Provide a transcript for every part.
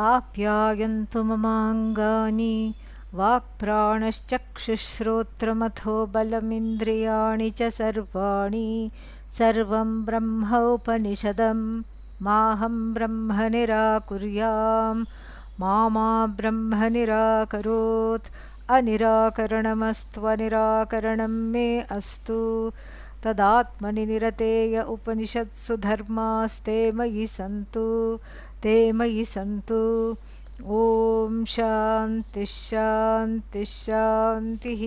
आप्यायन्तु ममाङ्गानि वाक्प्राणश्चक्षुश्रोत्रमथो बलमिन्द्रियाणि च सर्वाणि सर्वं ब्रह्मोपनिषदं माहं ब्रह्म निराकुर्यां मा ब्रह्म निराकरोत् अनिराकरणमस्त्वनिराकरणं मे अस्तु तदात्मनि निरतेय उपनिषत्सु धर्मास्ते मयि सन्तु ते मयि सन्तु ॐ शान्तिः शान्तिः शान्तिः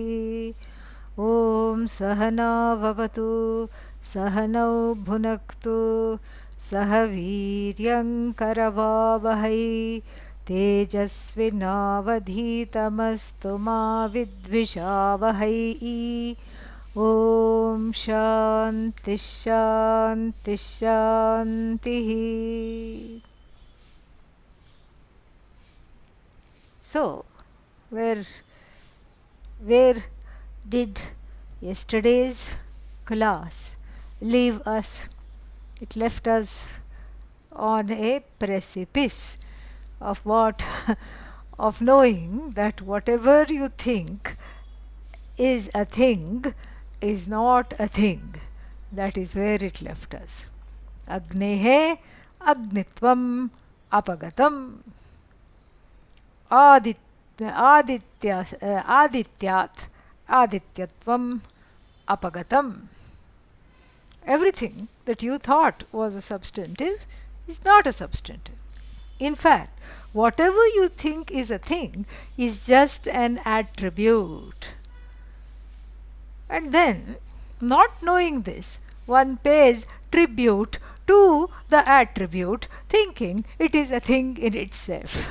ॐ सहना भवतु सहनौ भुनक्तु सह वीर्यङ्करवावहै तेजस्विनावधीतमस्तु मा विद्विषावहै ॐ शान्तिः शान्तिः शान्तिः. So, where did yesterday's class leave us? It left us on a precipice of what? Of knowing that whatever you think is a thing is not a thing. That is where it left us. Agnehe agnitvam apagatam adityat adityatvam apagatam. Everything that you thought was a substantive is not a substantive. In fact, whatever you think is a thing is just an attribute. And then, not knowing this, one pays tribute to the attribute, thinking it is a thing in itself.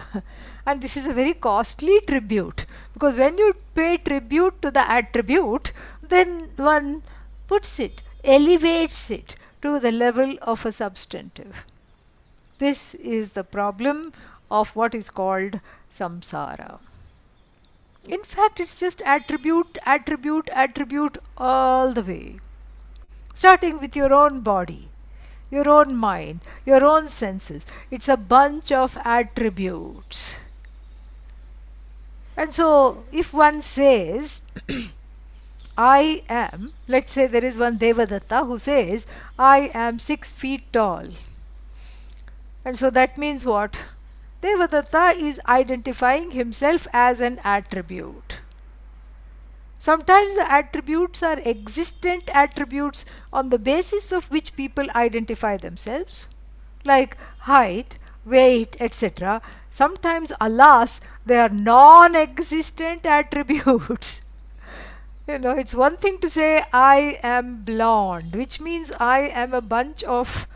And this is a very costly tribute, because when you pay tribute to the attribute, then one puts it, elevates it to the level of a substantive. This is the problem of what is called samsara. In fact, it's just attribute, attribute, attribute all the way. Starting with your own body, your own mind, your own senses. It's a bunch of attributes. And so, if one says, I am, let's say there is one Devadatta who says, I am 6 feet tall. And so that means what? Devadatta is identifying himself as an attribute. Sometimes the attributes are existent attributes on the basis of which people identify themselves, like height, weight, etc. Sometimes, alas, they are non-existent attributes. You know, it's one thing to say, I am blonde, which means I am a bunch of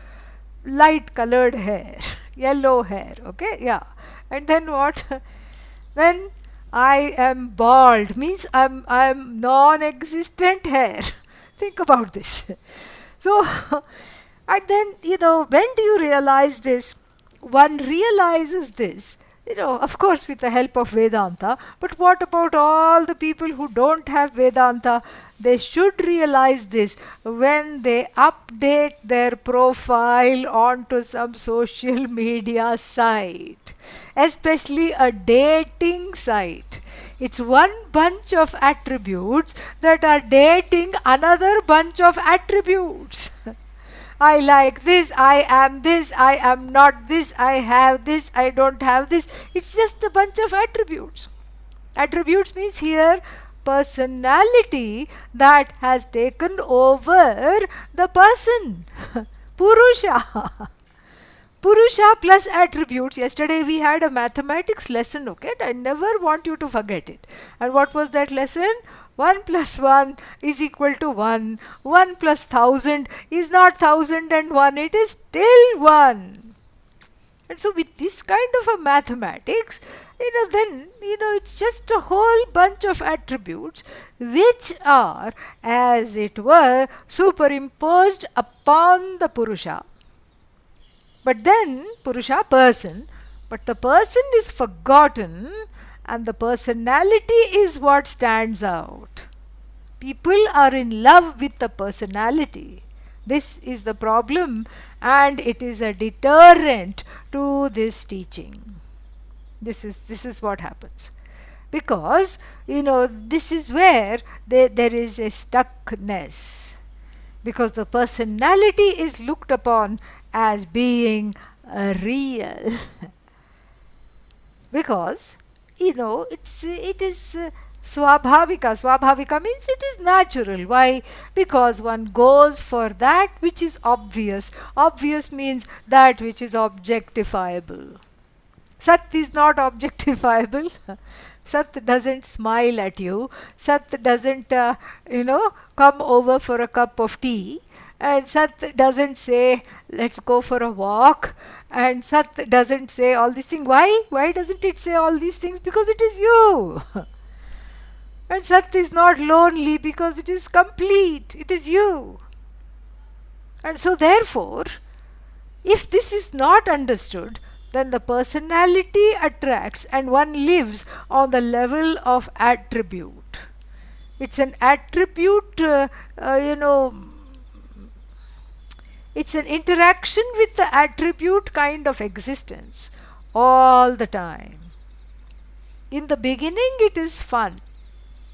light colored hair, yellow hair, okay, yeah. And then what? Then I am bald, means I'm non-existent hair. Think about this. So, and then, you know, when do you realize this? One realizes this, you know, of course with the help of Vedanta, but what about all the people who don't have Vedanta? They should realize this when they update their profile onto some social media site, especially a dating site. It's one bunch of attributes that are dating another bunch of attributes. I like this, I am not this, I have this, I don't have this. It's just a bunch of attributes. Attributes means here personality that has taken over the person. Purusha. Purusha plus attributes. Yesterday we had a mathematics lesson, okay? I never want you to forget it. And what was that lesson? 1 plus 1 is equal to 1. 1 plus 1000 is not 1001. It is still 1. And so with this kind of a mathematics, then, it's just a whole bunch of attributes which are, as it were, superimposed upon the Purusha. But then, Purusha, person, but the person is forgotten and the personality is what stands out. People are in love with the personality. This is the problem, and it is a deterrent to this teaching. This is what happens. Because, this is where there is a stuckness. Because the personality is looked upon as being real. Because, it is swabhavika means it is natural. Why? Because one goes for that which is obvious means that which is objectifiable. Sat is not objectifiable. Sat doesn't smile at you. Sat doesn't, come over for a cup of tea. And Sat doesn't say, let's go for a walk. And Sat doesn't say all these things. Why? Why doesn't it say all these things? Because it is you. And Sat is not lonely because it is complete. It is you. And so therefore, if this is not understood, then the personality attracts and one lives on the level of attribute. It's an attribute, it's an interaction with the attribute kind of existence all the time. In the beginning it is fun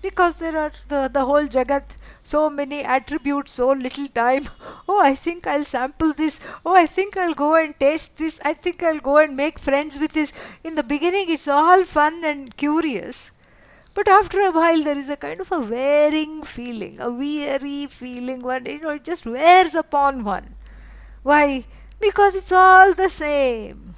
because there are the whole Jagat, so many attributes, so little time. Oh, I think I'll sample this. Oh, I think I'll go and taste this. I think I'll go and make friends with this. In the beginning it's all fun and curious. But after a while there is a kind of a wearing feeling, a weary feeling. It just wears upon one. Why? Because it's all the same.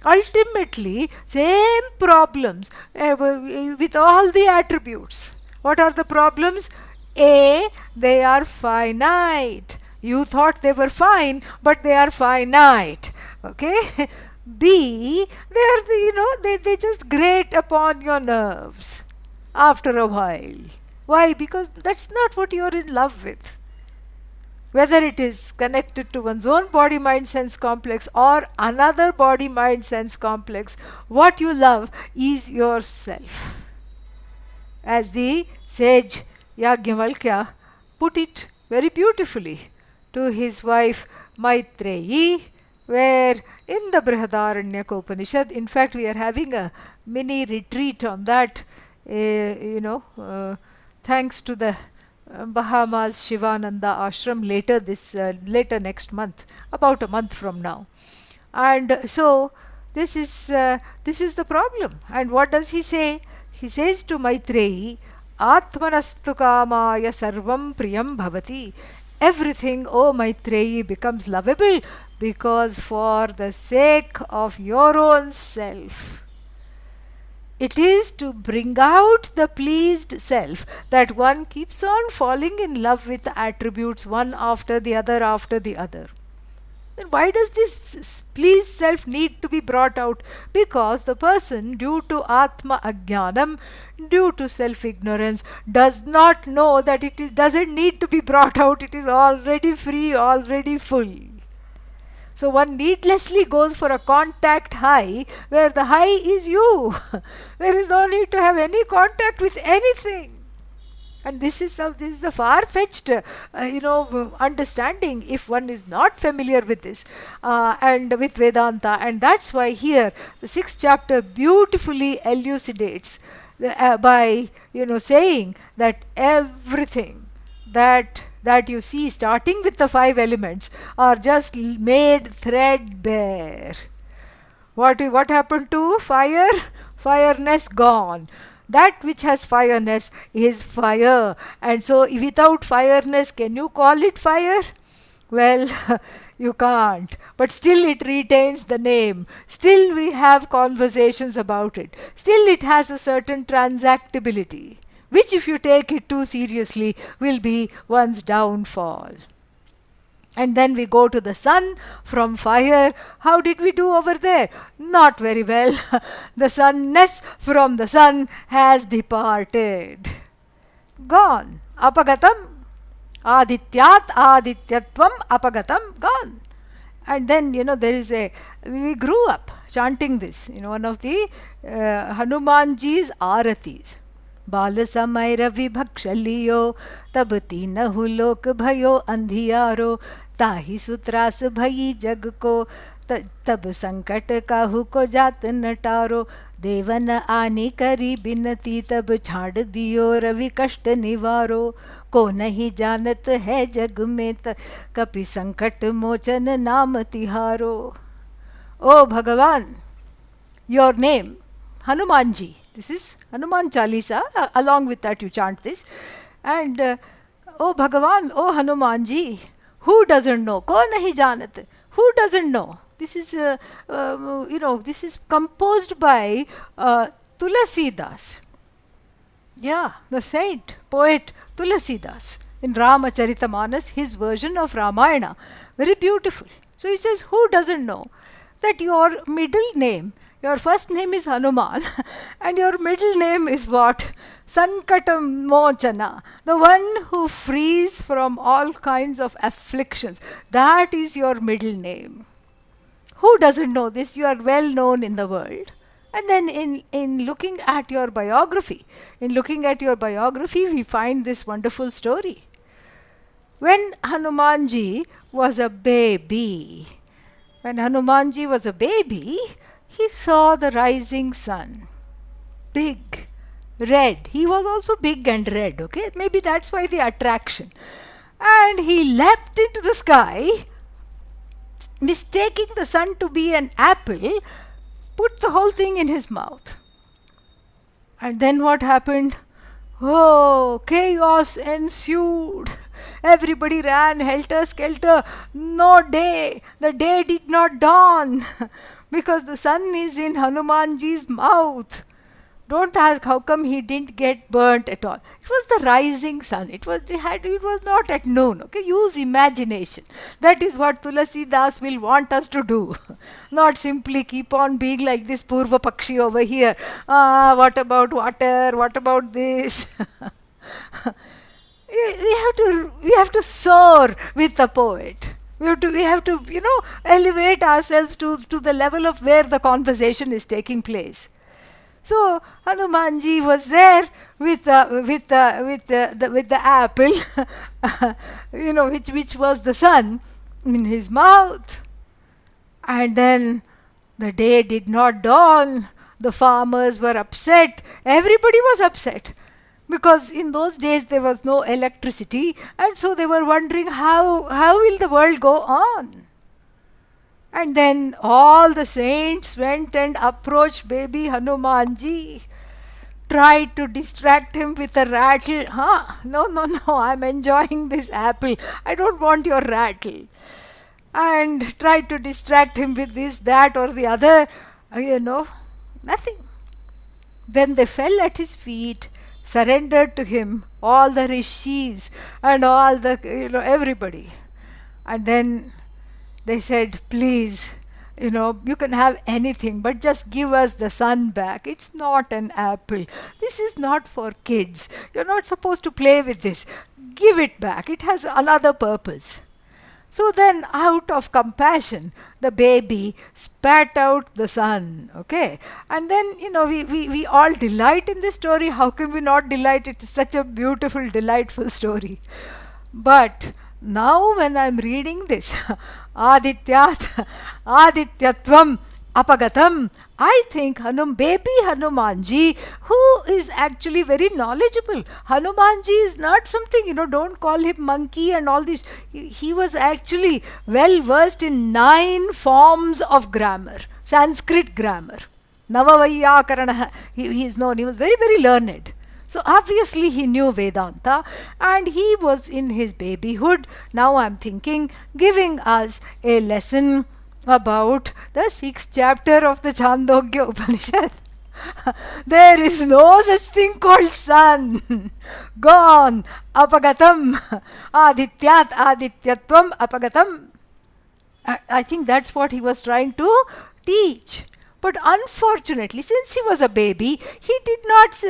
Ultimately, same problems with all the attributes. What are the problems? A, they are finite. You thought they were fine, but they are finite. Okay? B, they just grate upon your nerves after a while. Why? Because that's not what you're in love with. Whether it is connected to one's own body-mind-sense complex or another body-mind-sense complex, what you love is yourself. As the sage Yajnavalkya put it very beautifully to his wife Maitreyi, where in the Brihadaranyaka Upanishad, in fact we are having a mini retreat on that, thanks to the Bahamas Shivananda Ashram later next month, about a month from now. And so this is the problem. And what does he say? He says to Maitreyi, Atmanastu kamaya sarvam priyam bhavati. Everything, O Maitreyi, becomes lovable because for the sake of your own self. It is to bring out the pleased self that one keeps on falling in love with the attributes one after the other after the other. Then why does this pleased self need to be brought out? Because the person, due to Atma Ajnanam, due to self-ignorance, does not know that doesn't need to be brought out. It is already free, already full. So one needlessly goes for a contact high where the high is you. There is no need to have any contact with anything. And this is the far-fetched understanding if one is not familiar with this and with Vedanta. And that's why here the 6th chapter beautifully elucidates by saying that everything that you see, starting with the 5 elements, are just made threadbare. What happened to fire? Fireness gone. That which has fireness is fire. And so without fireness, can you call it fire? Well, you can't. But still it retains the name. Still we have conversations about it. Still it has a certain transactability, which if you take it too seriously will be one's downfall. And then we go to the sun from fire. How did we do over there? Not very well. The sunness from the sun has departed. Gone. Apagatam. Adityat adityatvam apagatam. Gone. And then, there is we grew up chanting this, one of the Hanumanji's Aratis. बाल समय रवि भक्षलियो तब तीनहु लोक भयो अंधियारो ताहि सुत्रास भई जग को, तब संकट काहू को जात न टारो। देवन आनी करी बिनती, तब छाड़ दियो रवि कष्ट निवारो। को नहीं जानत है जग में कपि संकट मोचन नाम तिहारो। ओ भगवान, your name, Hanumanji. This is Hanuman Chalisa. Along with that, you chant this. And oh Bhagavan, oh Hanumanji, who doesn't know? Ko nahi janat. Who doesn't know? This is, this is composed by Tulasidas. Yeah, the saint, poet Tulasidas. In Ramacharita his version of Ramayana. Very beautiful. So he says, who doesn't know that your middle name, your first name is Hanuman and your middle name is what? Sankatam Mochana, the one who frees from all kinds of afflictions. That is your middle name. Who doesn't know this? You are well known in the world. And then in looking at your biography, we find this wonderful story. When Hanumanji was a baby, he saw the rising sun. Big, red. He was also big and red, okay? Maybe that's why the attraction. And he leapt into the sky, mistaking the sun to be an apple, put the whole thing in his mouth. And then what happened? Oh, chaos ensued. Everybody ran helter-skelter. No day. The day did not dawn because the sun is in Hanumanji's mouth. Don't ask how come he didn't get burnt at all. It was the rising sun. It was not at noon. Okay, use imagination. That is what Tulasidas will want us to do. Not simply keep on being like this Purva Pakshi over here. What about water? What about this? We have to soar with the poet. We have to elevate ourselves to the level of where the conversation is taking place. So Hanumanji was there with the apple, which was the sun, in his mouth. And then the day did not dawn. The farmers were upset. Everybody was upset. Because in those days there was no electricity, and so they were wondering how will the world go on. And then all the saints went and approached baby Hanumanji, tried to distract him with a rattle. No, I'm enjoying this apple. I don't want your rattle. And tried to distract him with this, that or the other. Nothing. Then they fell at his feet, surrendered to him, all the rishis and all the, everybody. And then they said, please, you can have anything, but just give us the sun back. It's not an apple. This is not for kids. You're not supposed to play with this. Give it back. It has another purpose. So then, out of compassion, the baby spat out the sun, okay? And then, we all delight in this story. How can we not delight? It is such a beautiful, delightful story. But now when I'm reading this, Adityatvam Apagatam, I think baby Hanumanji, who is actually very knowledgeable. Hanumanji is not something, don't call him monkey and all this. He was actually well versed in 9 forms of grammar, Sanskrit grammar. Navavayyakarana, he is known, he was very, very learned. So obviously he knew Vedanta, and he was in his babyhood, now I'm thinking, giving us a lesson about the 6th chapter of the Chandogya Upanishad. There is no such thing called sun. Gone. Apagatam. Adityat adityatvam apagatam. I think that's what he was trying to teach. But unfortunately, since he was a baby, he did not,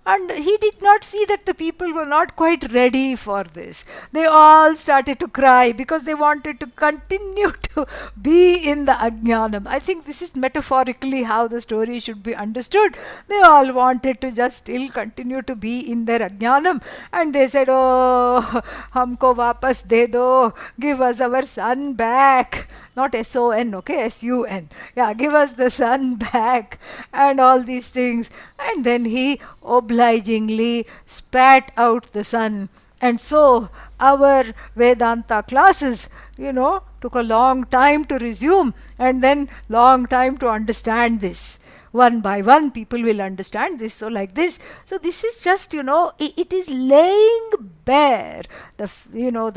and he did not see that the people were not quite ready for this. They all started to cry because they wanted to continue to be in the Ajnanam. I think this is metaphorically how the story should be understood. They all wanted to just still continue to be in their Ajnanam, and they said, "Oh, humko vapas de do, give us our son back." Not S-O-N, okay, S-U-N. Yeah, give us the son back and all these things. And then he obligingly spat out the sun. And so our Vedanta classes, took a long time to resume and then long time to understand this. One by one, people will understand this. So like this. So this is just, it is laying bare the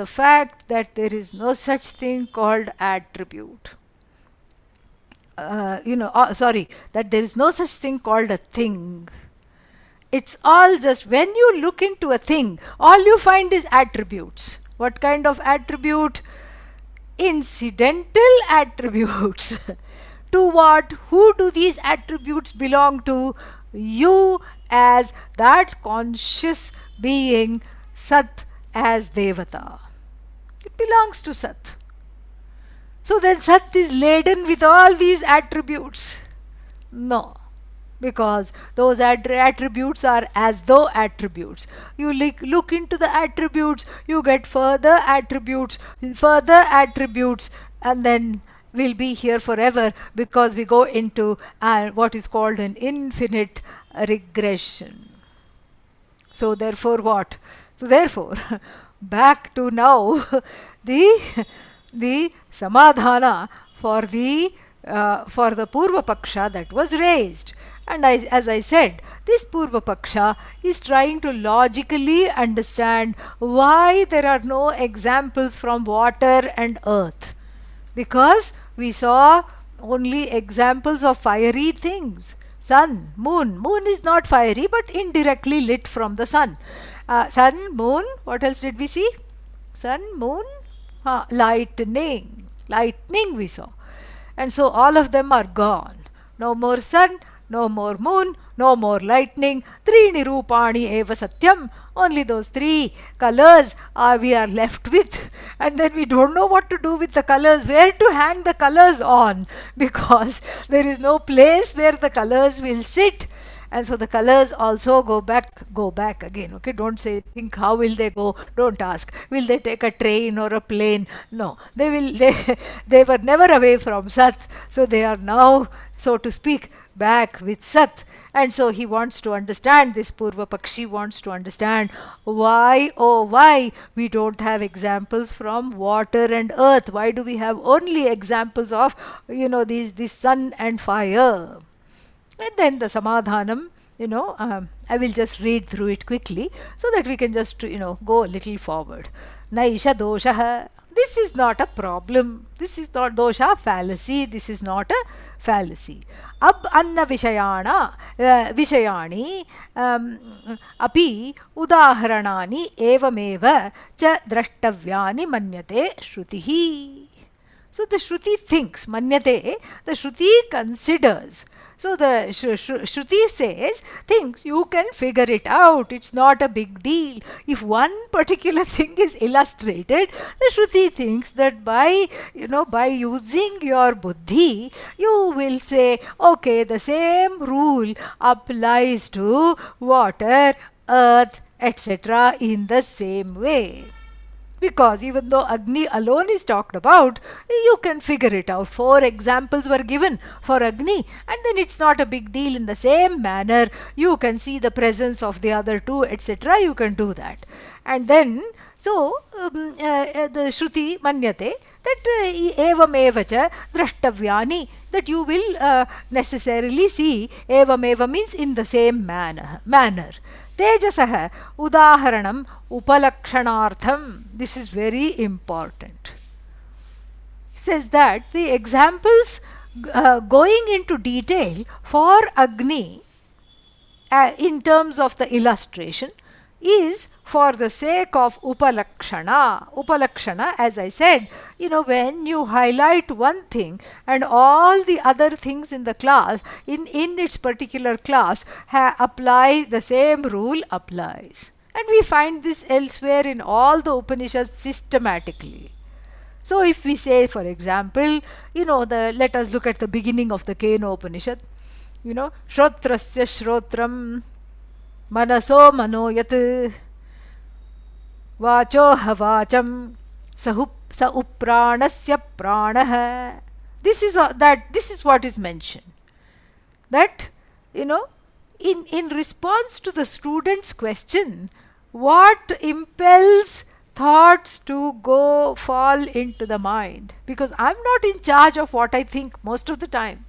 fact that there is no such thing called attribute. That there is no such thing called a thing. It's all just, when you look into a thing, all you find is attributes. What kind of attribute? Incidental attributes. To what? Who do these attributes belong to? You as that conscious being, Sat as Devata. It belongs to Sat. So then Sat is laden with all these attributes. No. Because those attributes are as though attributes. You look into the attributes, you get further attributes, and then we'll be here forever because we go into what is called an infinite regression. So therefore what? So therefore, back to now the samadhana for the Purva Paksha that was raised. And as I said, this Purva Paksha is trying to logically understand why there are no examples from water and earth. Because we saw only examples of fiery things. Sun, moon. Moon is not fiery but indirectly lit from the sun. Sun, moon, what else did we see? Sun, moon, lightning. Lightning we saw. And so all of them are gone. No more sun, no more moon, no more lightning. Trini Rupani eva satyam. Only those three colors we are left with. And then we don't know what to do with the colors, where to hang the colors on, because there is no place where the colors will sit. And so the colors also go back again. Okay, don't think how will they go, don't ask. Will they take a train or a plane? No, they were never away from Sat. So they are now, so to speak, back with Sat. And so he wants to understand, this Purva Pakshi wants to understand why we don't have examples from water and earth. Why do we have only examples of, this sun and fire? And then the Samadhanam, I will just read through it quickly so that we can just, go a little forward. Naisha doshaha. This is not a problem. This is not dosha, fallacy. This is not a fallacy. Ab anna vishayani api udaharanani evameva cha drashtavyani manyate shrutihi. So the Shruti thinks, manyate, the Shruti considers. So the Shruti says, thinks, you can figure it out, it's not a big deal. If one particular thing is illustrated, the Shruti thinks that by using your buddhi, you will say, okay, the same rule applies to water, earth, etc. in the same way. Because even though Agni alone is talked about, you can figure it out. 4 examples were given for Agni, and then it's not a big deal. In the same manner, you can see the presence of the other 2, etc. You can do that. And then, so the Shruti manyate that evam evacha drashtavyani, that you will necessarily see. Evam eva means in the same manner. Tejasah udaharanam upalakshanartham. This is very important. It says that the examples going into detail for Agni in terms of the illustration, is for the sake of upalakshana. Upalakshana, as I said, when you highlight one thing and all the other things in the class, in its particular class, apply the same rule applies. And we find this elsewhere in all the Upanishads systematically. So if we say, for example, let us look at the beginning of the Keno Upanishad. Shrotrasya shrotram manaso manoyat vacho havacham sa upranasya pranah. This is what is mentioned. That, in response to the student's question, what impels thoughts to fall into the mind? Because I'm not in charge of what I think most of the time.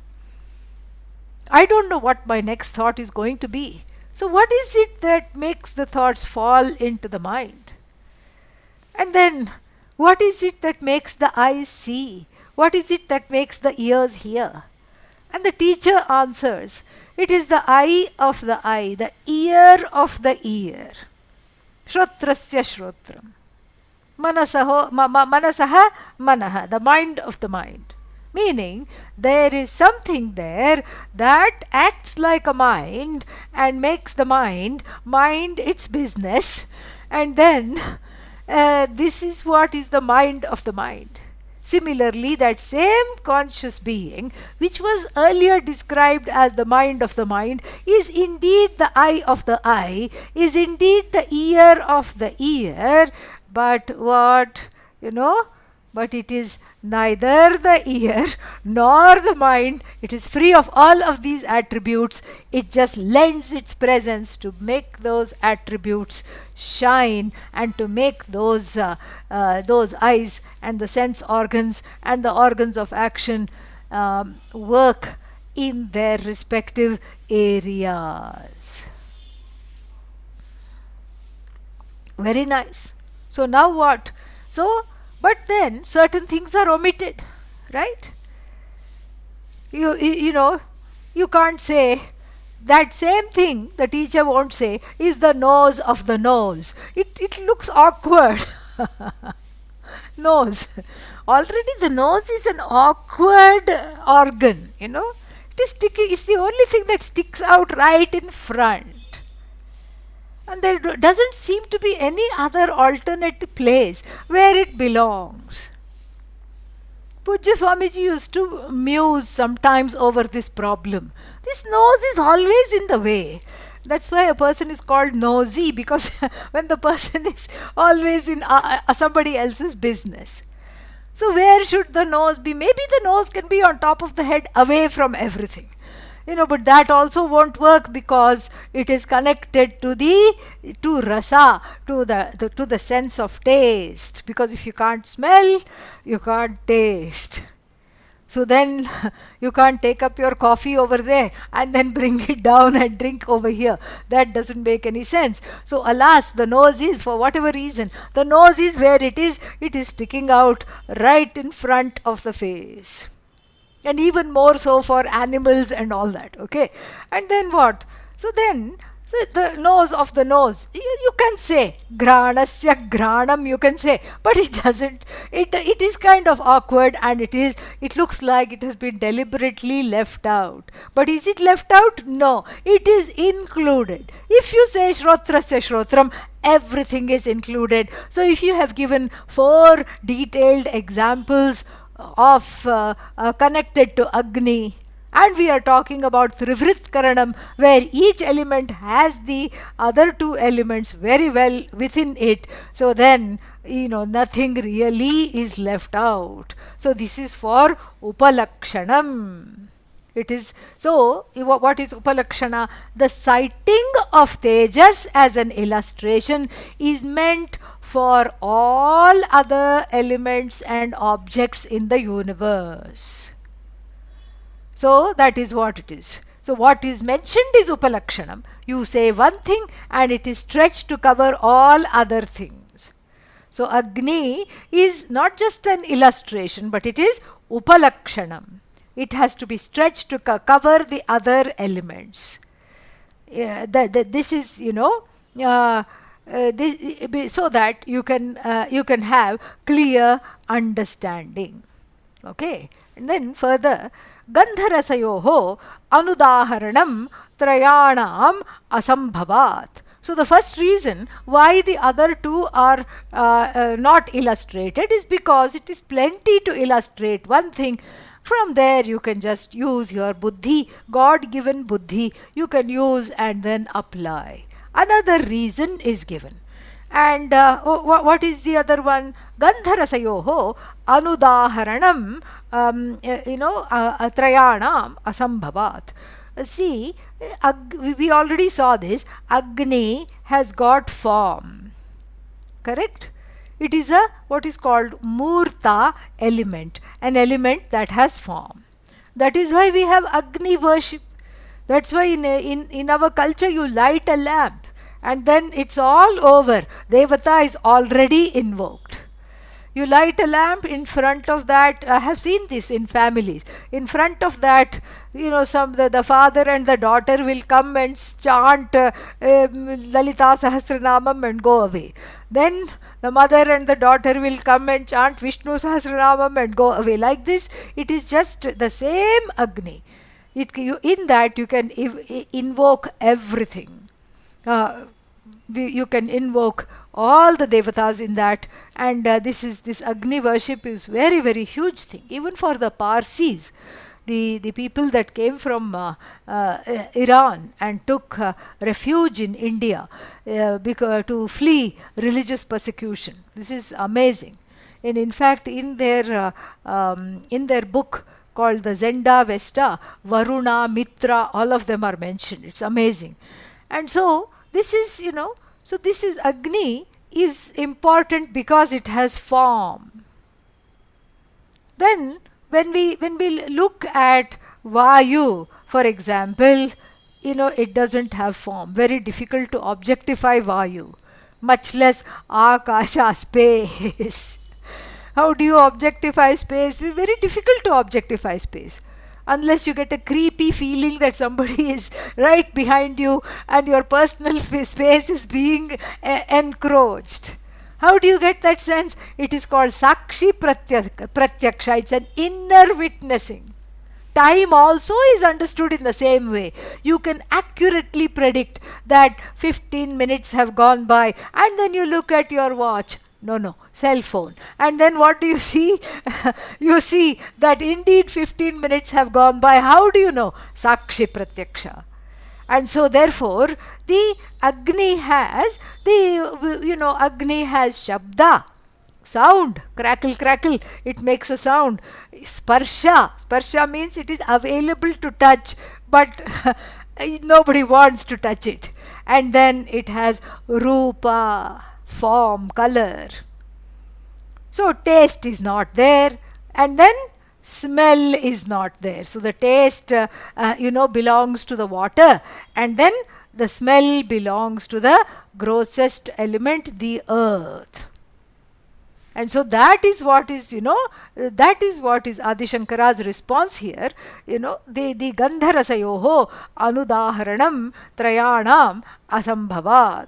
I don't know what my next thought is going to be. So what is it that makes the thoughts fall into the mind? And then, what is it that makes the eyes see? What is it that makes the ears hear? And the teacher answers, it is the eye of the eye, the ear of the ear. Shrotrasya shrotram. Manasaha manaha, the mind of the mind. Meaning, there is something there that acts like a mind and makes the mind its business, and then this is what is the mind of the mind. Similarly, that same conscious being, which was earlier described as the mind of the mind, is indeed the eye of the eye, is indeed the ear of the ear, but what? But it is neither the ear nor the mind. It is free of all of these attributes. It just lends its presence to make those attributes shine and to make those eyes and the sense organs and the organs of action work in their respective areas. Very nice. So now what? But then certain things are omitted, right? You can't say that same thing. The teacher won't say is the nose of the nose. It looks awkward. Nose. Already the nose is an awkward organ. It is sticky. It's the only thing that sticks out right in front. And there doesn't seem to be any other alternate place where it belongs. Pujya Swamiji used to muse sometimes over this problem. This nose is always in the way. That's why a person is called nosy, because when the person is always in somebody else's business. So where should the nose be? Maybe the nose can be on top of the head, away from everything. But that also won't work because it is connected to rasa, to the sense of taste. Because if you can't smell, you can't taste. So then you can't take up your coffee over there and then bring it down and drink over here. That doesn't make any sense. So alas, the nose is, for whatever reason, the nose is where it is sticking out right in front of the face. And even more so for animals and all that, okay? And then what? So the nose of the nose, you can say, granasya granam, you can say, but it doesn't, it is kind of awkward, and it looks like it has been deliberately left out. But is it left out? No, it is included. If you say shrotrasya shrotram, everything is included. So if you have given 4 detailed examples of connected to Agni, and we are talking about Trivrit Karanam, where each element has the other 2 elements very well within it, so then nothing really is left out. So this is for Upalakshanam. It is so. What is Upalakshana? The citing of Tejas as an illustration is meant for all other elements and objects in the universe. So that is what it is. So what is mentioned is Upalakshanam. You say one thing and it is stretched to cover all other things. So Agni is not just an illustration, but it is Upalakshanam. It has to be stretched to cover the other elements. This is, so that you can have clear understanding. Okay, and then further, Gandharasayoho anudaharanam trayanam asambhavat. So the first reason why the other two are not illustrated is because it is plenty to illustrate one thing. From there you can just use your buddhi, God given buddhi, you can use and then apply. Another reason is given. And what is the other one? Gandharasayoho anudaharanam, trayanam asambhavat. See, we already saw this. Agni has got form. Correct? It is a what is called Murta element, an element that has form. That is why we have Agni worship. That's why in our culture you light a lamp and then it's all over. Devata is already invoked. You light a lamp in front of that. I have seen this in families. In front of that, the father and the daughter will come and chant Lalita Sahasranamam and go away. Then the mother and the daughter will come and chant Vishnu Sahasranamam and go away. Like this, it is just the same Agni. In that you can invoke everything. You can invoke all the devatas in that, and this Agni worship is very, very huge thing. Even for the Parsis, the people that came from Iran and took refuge in India to flee religious persecution. This is amazing. And in fact, in their book called the Zenda Vesta, Varuna, Mitra, all of them are mentioned. It's amazing. And so this is, so this is Agni is important because it has form. Then when we look at Vayu, for example, it doesn't have form. Very difficult to objectify Vayu, much less Akasha, space. How do you objectify space? It's very difficult to objectify space. Unless you get a creepy feeling that somebody is right behind you and your personal space is being encroached. How do you get that sense? It is called Sakshi Pratyaksha. It's an inner witnessing. Time also is understood in the same way. You can accurately predict that 15 minutes have gone by, and then you look at your watch. No, cell phone. And then what do you see? You see that indeed 15 minutes have gone by. How do you know? Sakshi Pratyaksha. And so therefore, the Agni has, Agni has Shabda, sound, crackle, it makes a sound. Sparsha means it is available to touch, but nobody wants to touch it. And then it has Rupa, form, color. So taste is not there, and then smell is not there. So the taste belongs to the water, and then the smell belongs to the grossest element, the earth. And so that is what is Adi Shankara's response here. The Gandharasayoho anudaharanam trayanam asambhavat.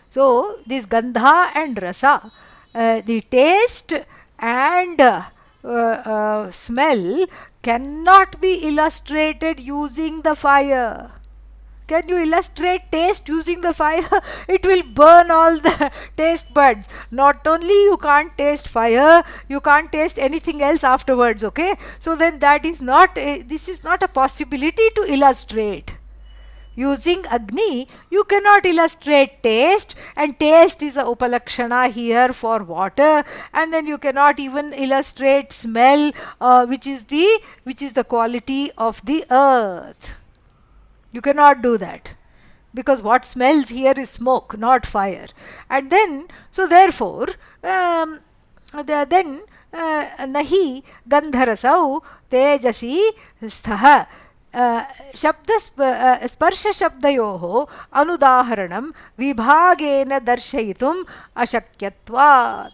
So this Gandha and Rasa, the taste and smell cannot be illustrated using the fire. Can you illustrate taste using the fire? It will burn all the taste buds. Not only you can't taste fire, you can't taste anything else afterwards, okay? So then this is not a possibility to illustrate. Using Agni, you cannot illustrate taste, and taste is a upalakshana here for water, and then you cannot even illustrate smell, which is the quality of the earth. You cannot do that, because what smells here is smoke, not fire. And then, so therefore, nahi gandharasau tejasi sthaha sparsha shabdayoho anudaharanam vibhagena darshayitum ashakyatvat.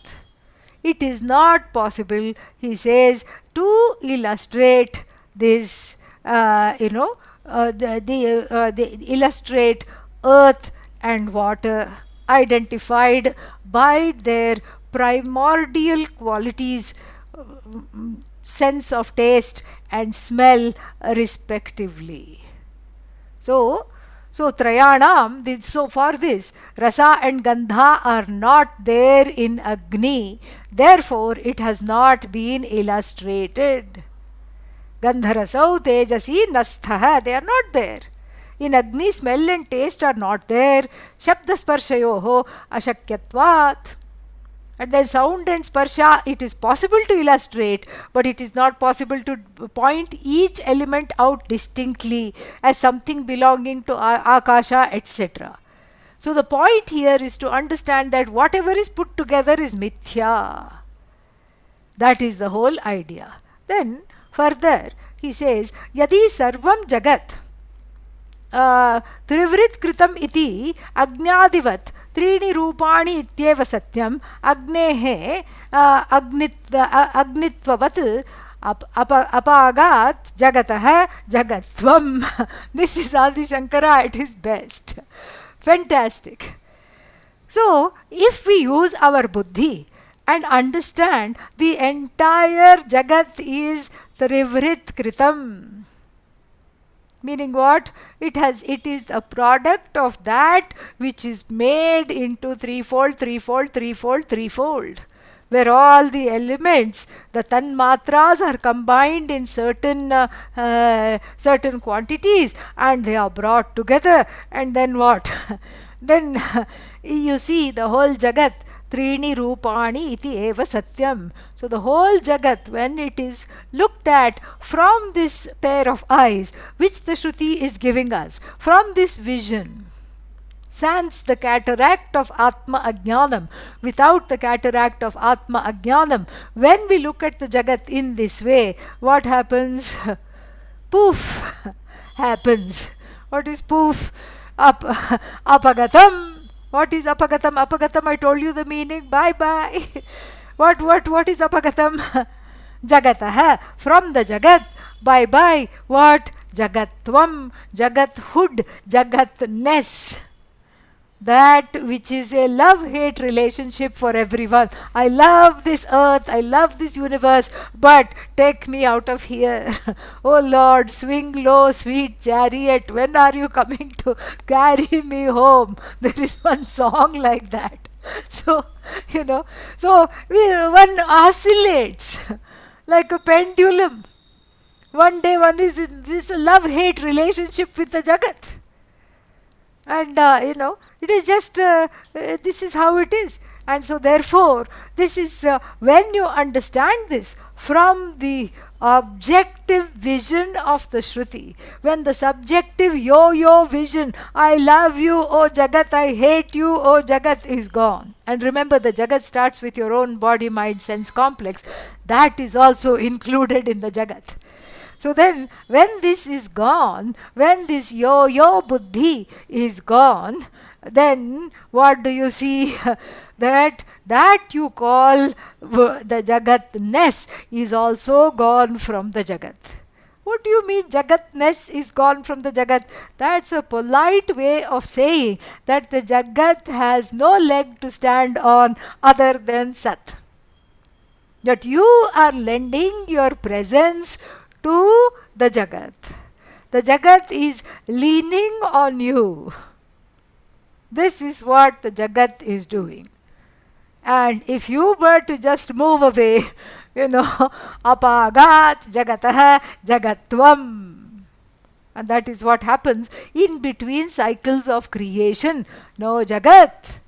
It is not possible, he says, to illustrate this, illustrate earth and water, identified by their primordial qualities, sense of taste and smell, respectively. So, Trayanam, so for this, Rasa and Gandha are not there in Agni, therefore it has not been illustrated. Gandharasau Tejasi Nastha, they are not there. In Agni, smell and taste are not there. Shabdasparshayoho Ashakyatvat. And then sound and sparsha, it is possible to illustrate, but it is not possible to point each element out distinctly as something belonging to Akasha, etc. So the point here is to understand that whatever is put together is mithya. That is the whole idea. Then further he says, Yadi sarvam jagat त्रिवृत् कृतम् इति अग्न्यादिवत् त्रीणि रूपाणि इत्येव सत्यम् अग्नेः अग्नित्ववत् अपागात् जगतः जगत्वम्. This is Adi Shankara at his best. Fantastic. So, if we use our buddhi and understand the entire jagat is trivrit kritam, meaning what? It is a product of that which is made into threefold, where all the elements, the tanmatras, are combined in certain quantities and they are brought together. And then what? Then you see the whole jagat. Trini rupani iti eva satyam. So the whole jagat, when it is looked at from this pair of eyes, which the Shruti is giving us, from this vision, sans the cataract of Atma Ajnanam, without the cataract of Atma Ajnanam, when we look at the jagat in this way, what happens? Poof happens. What is poof? Apagatam. What is apagatam? Apagatam, I told you the meaning. Bye bye. What is apagatam? Jagatah. From the jagat. Bye bye. What? Jagatvam. Jagathood. Jagatness. That which is a love-hate relationship for everyone. I love this earth, I love this universe, but take me out of here. Oh Lord, swing low, sweet chariot, when are you coming to carry me home? There is one song like that. So, one oscillates like a pendulum. One day one is in this love-hate relationship with the Jagat. And it is just this is how it is. And so therefore this is when you understand this from the objective vision of the Shruti, when the subjective yo-yo vision, I love you O Jagat, I hate you O Jagat, is gone. And remember, the Jagat starts with your own body, mind, sense complex. That is also included in the Jagat. So then, when this is gone, when this yo-yo buddhi is gone, then what do you see? That you call the jagatness is also gone from the jagat. What do you mean jagatness is gone from the jagat? That's a polite way of saying that the jagat has no leg to stand on other than sat. That you are lending your presence to the Jagat. The Jagat is leaning on you. This is what the Jagat is doing. And if you were to just move away, apagat jagatah jagatvam. And that is what happens in between cycles of creation. No Jagat.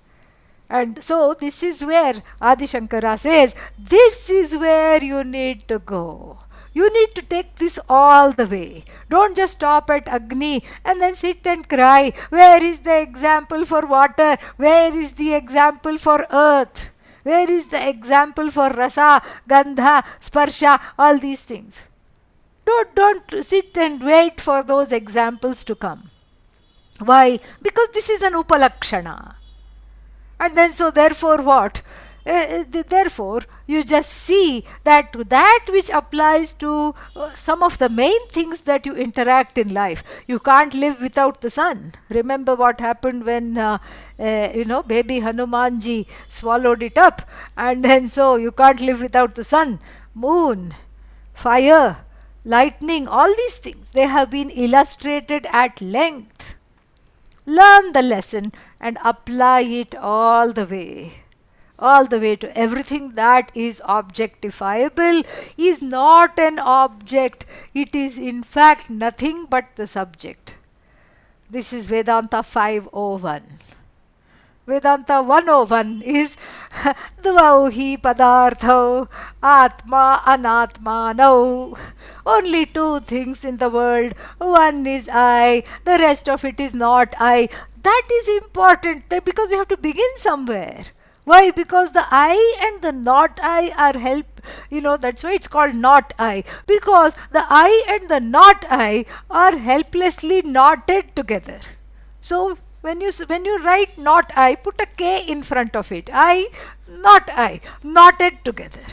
And so this is where Adi Shankara says, this is where you need to go. You need to take this all the way. Don't just stop at Agni and then sit and cry. Where is the example for water? Where is the example for earth? Where is the example for rasa, gandha, sparsha, all these things? Don't sit and wait for those examples to come. Why? Because this is an upalakshana. And then so therefore what? Therefore, you just see that that which applies to some of the main things that you interact in life. You can't live without the sun. Remember what happened when baby Hanumanji swallowed it up, and then so you can't live without the sun, moon, fire, lightning, all these things. They have been illustrated at length. Learn the lesson and apply it all the way to everything that is objectifiable is not an object, it is in fact nothing but the subject. This is Vedanta 501. Vedanta 101 is Dvau hi padarthau atma anatmano. Only two things in the world. One is I, the rest of it is not I. That is important because we have to begin somewhere. Why? Because the I and the not I are that's why it's called not I. Because the I and the not I are helplessly knotted together. So when you write not I, put a K in front of it. I, knotted together.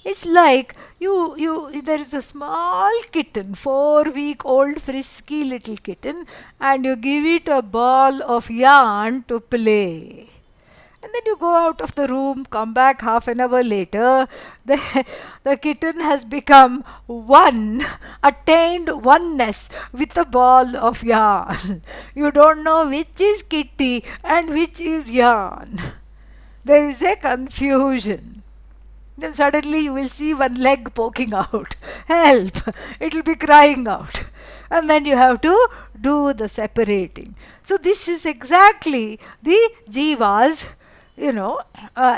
It's like there is a small kitten, 4-week-old frisky little kitten, and you give it a ball of yarn to play. And then you go out of the room, come back half an hour later, the kitten has become attained oneness with the ball of yarn. You don't know which is kitty and which is yarn. There is a confusion. Then suddenly you will see one leg poking out. Help! It will be crying out. And then you have to do the separating. So this is exactly the jiva's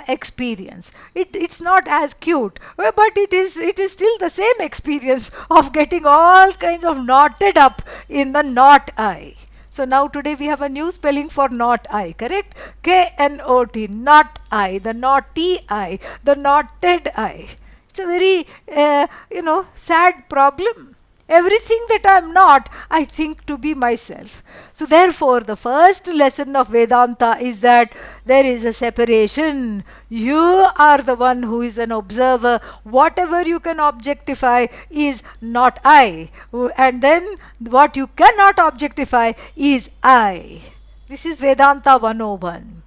experience. It's not as cute, but it is still the same experience of getting all kinds of knotted up in the not I. So now today we have a new spelling for not I, correct? K-N-O-T, not I, the naughty I, the knotted I. It's a very, sad problem. Everything that I am not, I think to be myself. So therefore, the first lesson of Vedanta is that there is a separation. You are the one who is an observer. Whatever you can objectify is not I. And then what you cannot objectify is I. This is Vedanta 101.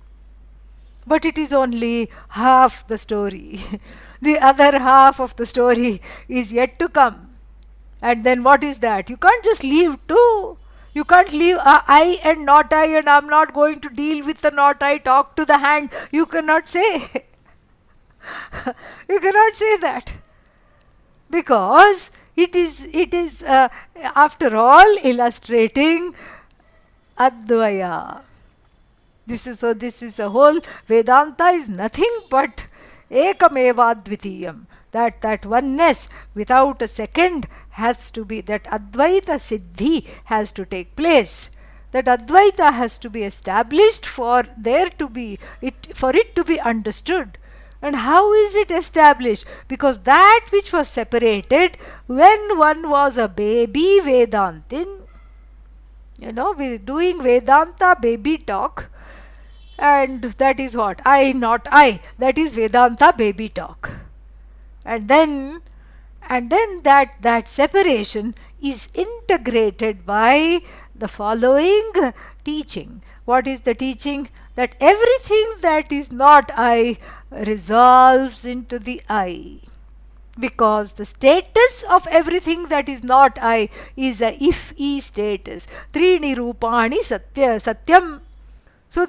But it is only half the story. The other half of the story is yet to come. And then what is that? You can't just leave two. You can't leave I and not I, and I'm not going to deal with the not I, talk to the hand. You cannot say. You cannot say that. Because it is after all illustrating Advaya. This is a whole Vedanta is nothing but Ekameva Dvitiyam. That oneness without a second has to be, that Advaita Siddhi has to take place. That Advaita has to be established for it to be understood. And how is it established? Because that which was separated when one was a baby Vedantin, we're doing Vedanta baby talk, and that is what? I, not I. That is Vedanta baby talk. And then that separation is integrated by the following teaching. What is the teaching? That everything that is not I resolves into the I. Because the status of everything that is not I is a if-E status. Trini rupani satyam. So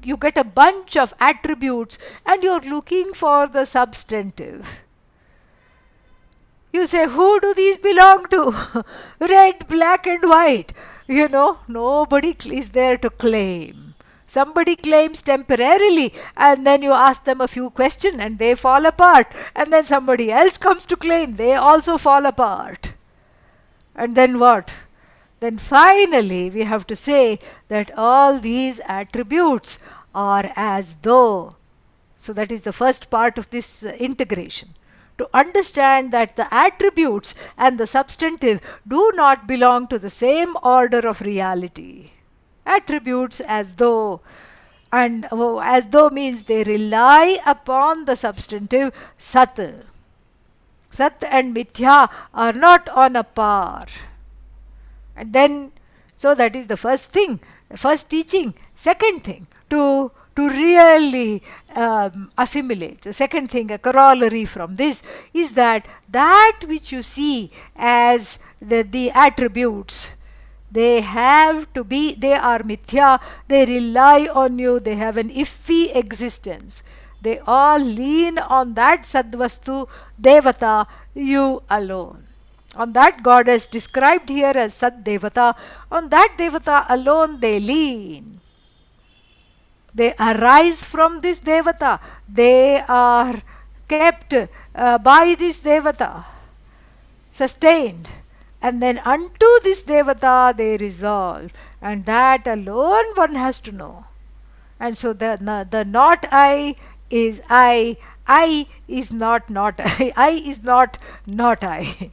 you get a bunch of attributes and you're looking for the substantive. You say, who do these belong to? Red, black and white. Nobody is there to claim. Somebody claims temporarily, and then you ask them a few questions and they fall apart. And then somebody else comes to claim, they also fall apart. And then what? Then finally we have to say that all these attributes are as though. So that is the first part of this integration. To understand that the attributes and the substantive do not belong to the same order of reality. Attributes as though. And as though means they rely upon the substantive Sat. Sat and Mithya are not on a par. And then, so that is the first thing, the first teaching. Second thing, to really assimilate. The second thing, a corollary from this, is that which you see as the attributes, they have to be, they are mithya, they rely on you, they have an iffy existence. They all lean on that Sadvastu Devata, you alone. On that goddess described here as Sad Devata, on that Devata alone they lean. They arise from this Devata. They are kept by this Devata, sustained. And then unto this Devata they resolve. And that alone one has to know. And so the not I is I is not I is not I.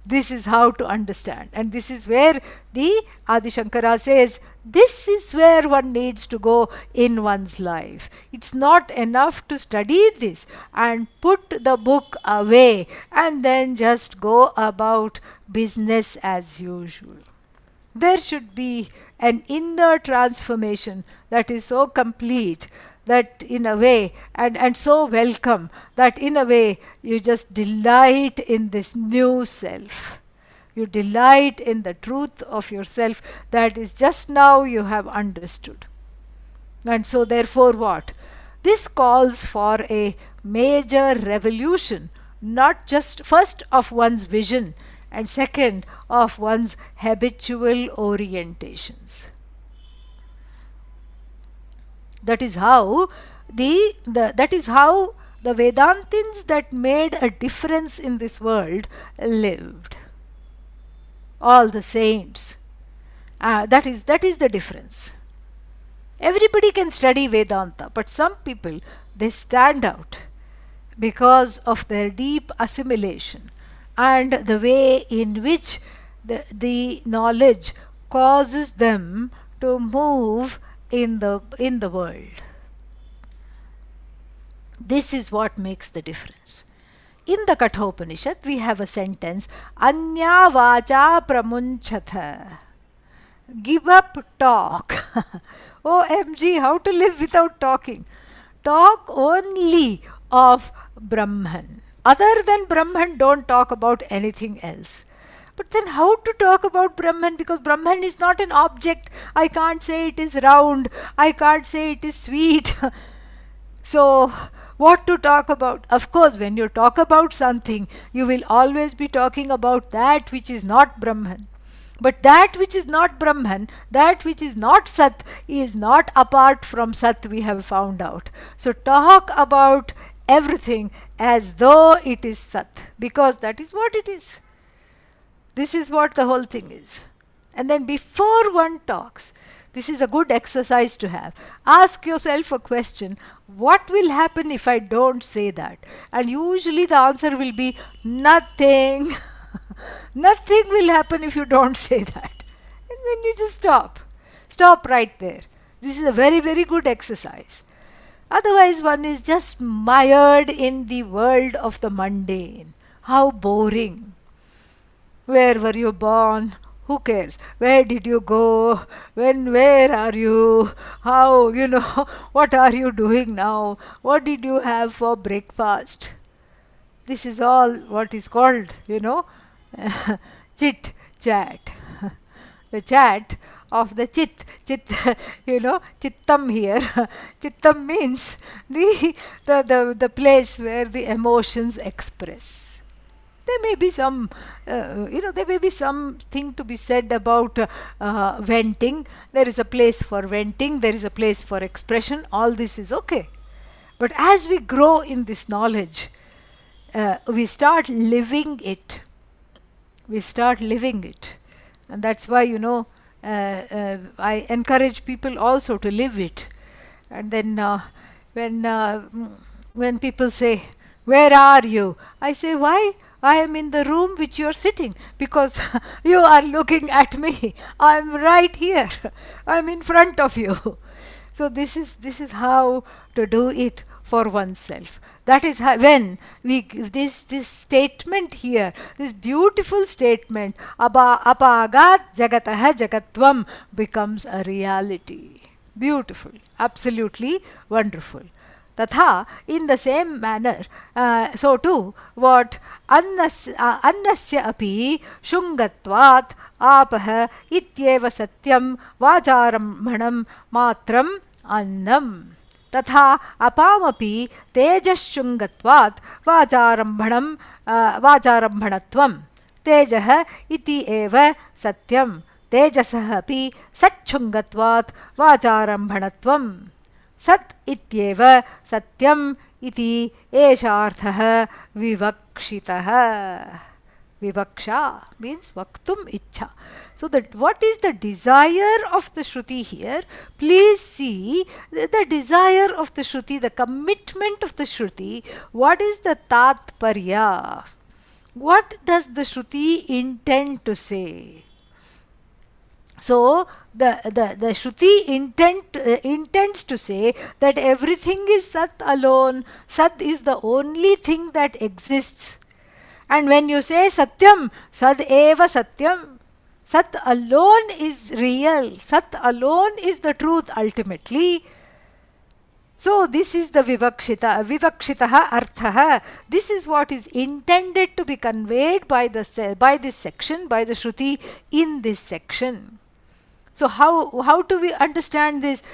This is how to understand. And this is where the Adi Shankara says, this is where one needs to go in one's life. It's not enough to study this and put the book away and then just go about business as usual. There should be an inner transformation that is so complete that in a way, and so welcome, that in a way you just delight in this new self. You delight in the truth of yourself that is just now you have understood. And so therefore what? This calls for a major revolution, not just first of one's vision, and second of one's habitual orientations. That is how the Vedantins that made a difference in this world lived. All the saints. That is the difference. Everybody can study Vedanta, but some people, they stand out because of their deep assimilation and the way in which the knowledge causes them to move in the world. This is what makes the difference. In the Kathopanishad, we have a sentence, Anya vacha pramunchatha. Give up talk. OMG, how to live without talking? Talk only of Brahman. Other than Brahman, don't talk about anything else. But then how to talk about Brahman? Because Brahman is not an object. I can't say it is round. I can't say it is sweet. So, what to talk about? Of course, when you talk about something, you will always be talking about that which is not Brahman. But that which is not Brahman, that which is not Sat, is not apart from Sat, we have found out. So, talk about everything as though it is Sat, because that is what it is. This is what the whole thing is. And then before one talks, this is a good exercise to have. Ask yourself a question, what will happen if I don't say that? And usually the answer will be nothing. Nothing will happen if you don't say that. And then you just stop. Stop right there. This is a very, very good exercise. Otherwise one is just mired in the world of the mundane. How boring. Where were you born? Who cares? Where did you go? Where are you? How, what are you doing now? What did you have for breakfast? This is all what is called, chit chat. The chat of the chit, chittam here. Chittam means the place where the emotions express. There may be some, there may be something to be said about venting. There is a place for venting. There is a place for expression. All this is okay. But as we grow in this knowledge, we start living it. We start living it. And that's why, I encourage people also to live it. And then when people say, where are you? I say, why? I am in the room which you are sitting, because you are looking at me. I am right here. I am in front of you. So this is how to do it for oneself. That is how, when we this statement here, this beautiful statement, apagat jagatah jagatvam, becomes a reality. Beautiful, absolutely wonderful. Tatha, in the same manner, so too, what annasya api shungatvat apah ityeva satyam vajarambhanam matram annam. तथा अपामपि तेजश्शृङ्गत्वात् वाचारम्भणत्वं तेजः इति एव सत्यं तेजसः अपि सच्छृङ्गत्वात् वाचारम्भणत्वं सत् इत्येव सत्यम् इति एषार्थः विवक्षितः. Vivaksha means vaktum ichha. So that what is the desire of the Shruti here? Please see the desire of the Shruti, the commitment of the Shruti. What is the tatparya? What does the Shruti intend to say? So the Shruti intends to say that everything is Sat alone. Sat is the only thing that exists. And when you say Satyam, Sad eva Satyam, Sat alone is real. Sat alone is the truth ultimately. So this is the Vivakshitaha Arthaha. This is what is intended to be conveyed by this section, by the Shruti in this section. So how do we understand this?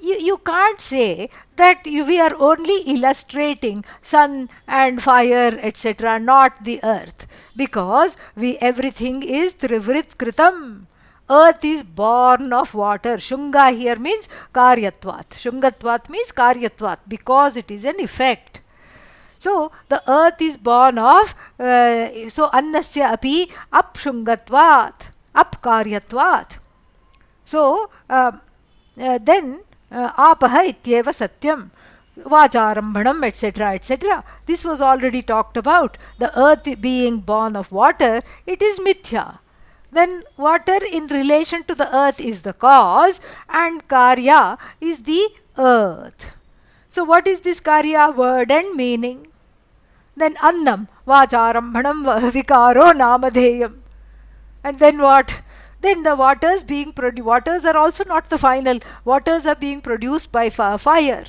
You can't say that we are only illustrating sun and fire, etc., not the earth, because everything is trivrit kritam. Earth is born of water. Shunga here means karyatvat. Shungatvat means karyatvat, because it is an effect. So the earth is born of, so annasya api apshungatvat, apkaryatvat. So then apaha ityeva satyam, vacharambhanam, etc., etc. This was already talked about. The earth being born of water, it is mithya. Then water in relation to the earth is the cause, and karya is the earth. So what is this karya? Word and meaning. Then annam, vacharambhanam vikaro namadheyam. And then what? Then the waters being produced, waters are also not the final, waters are being produced by fire.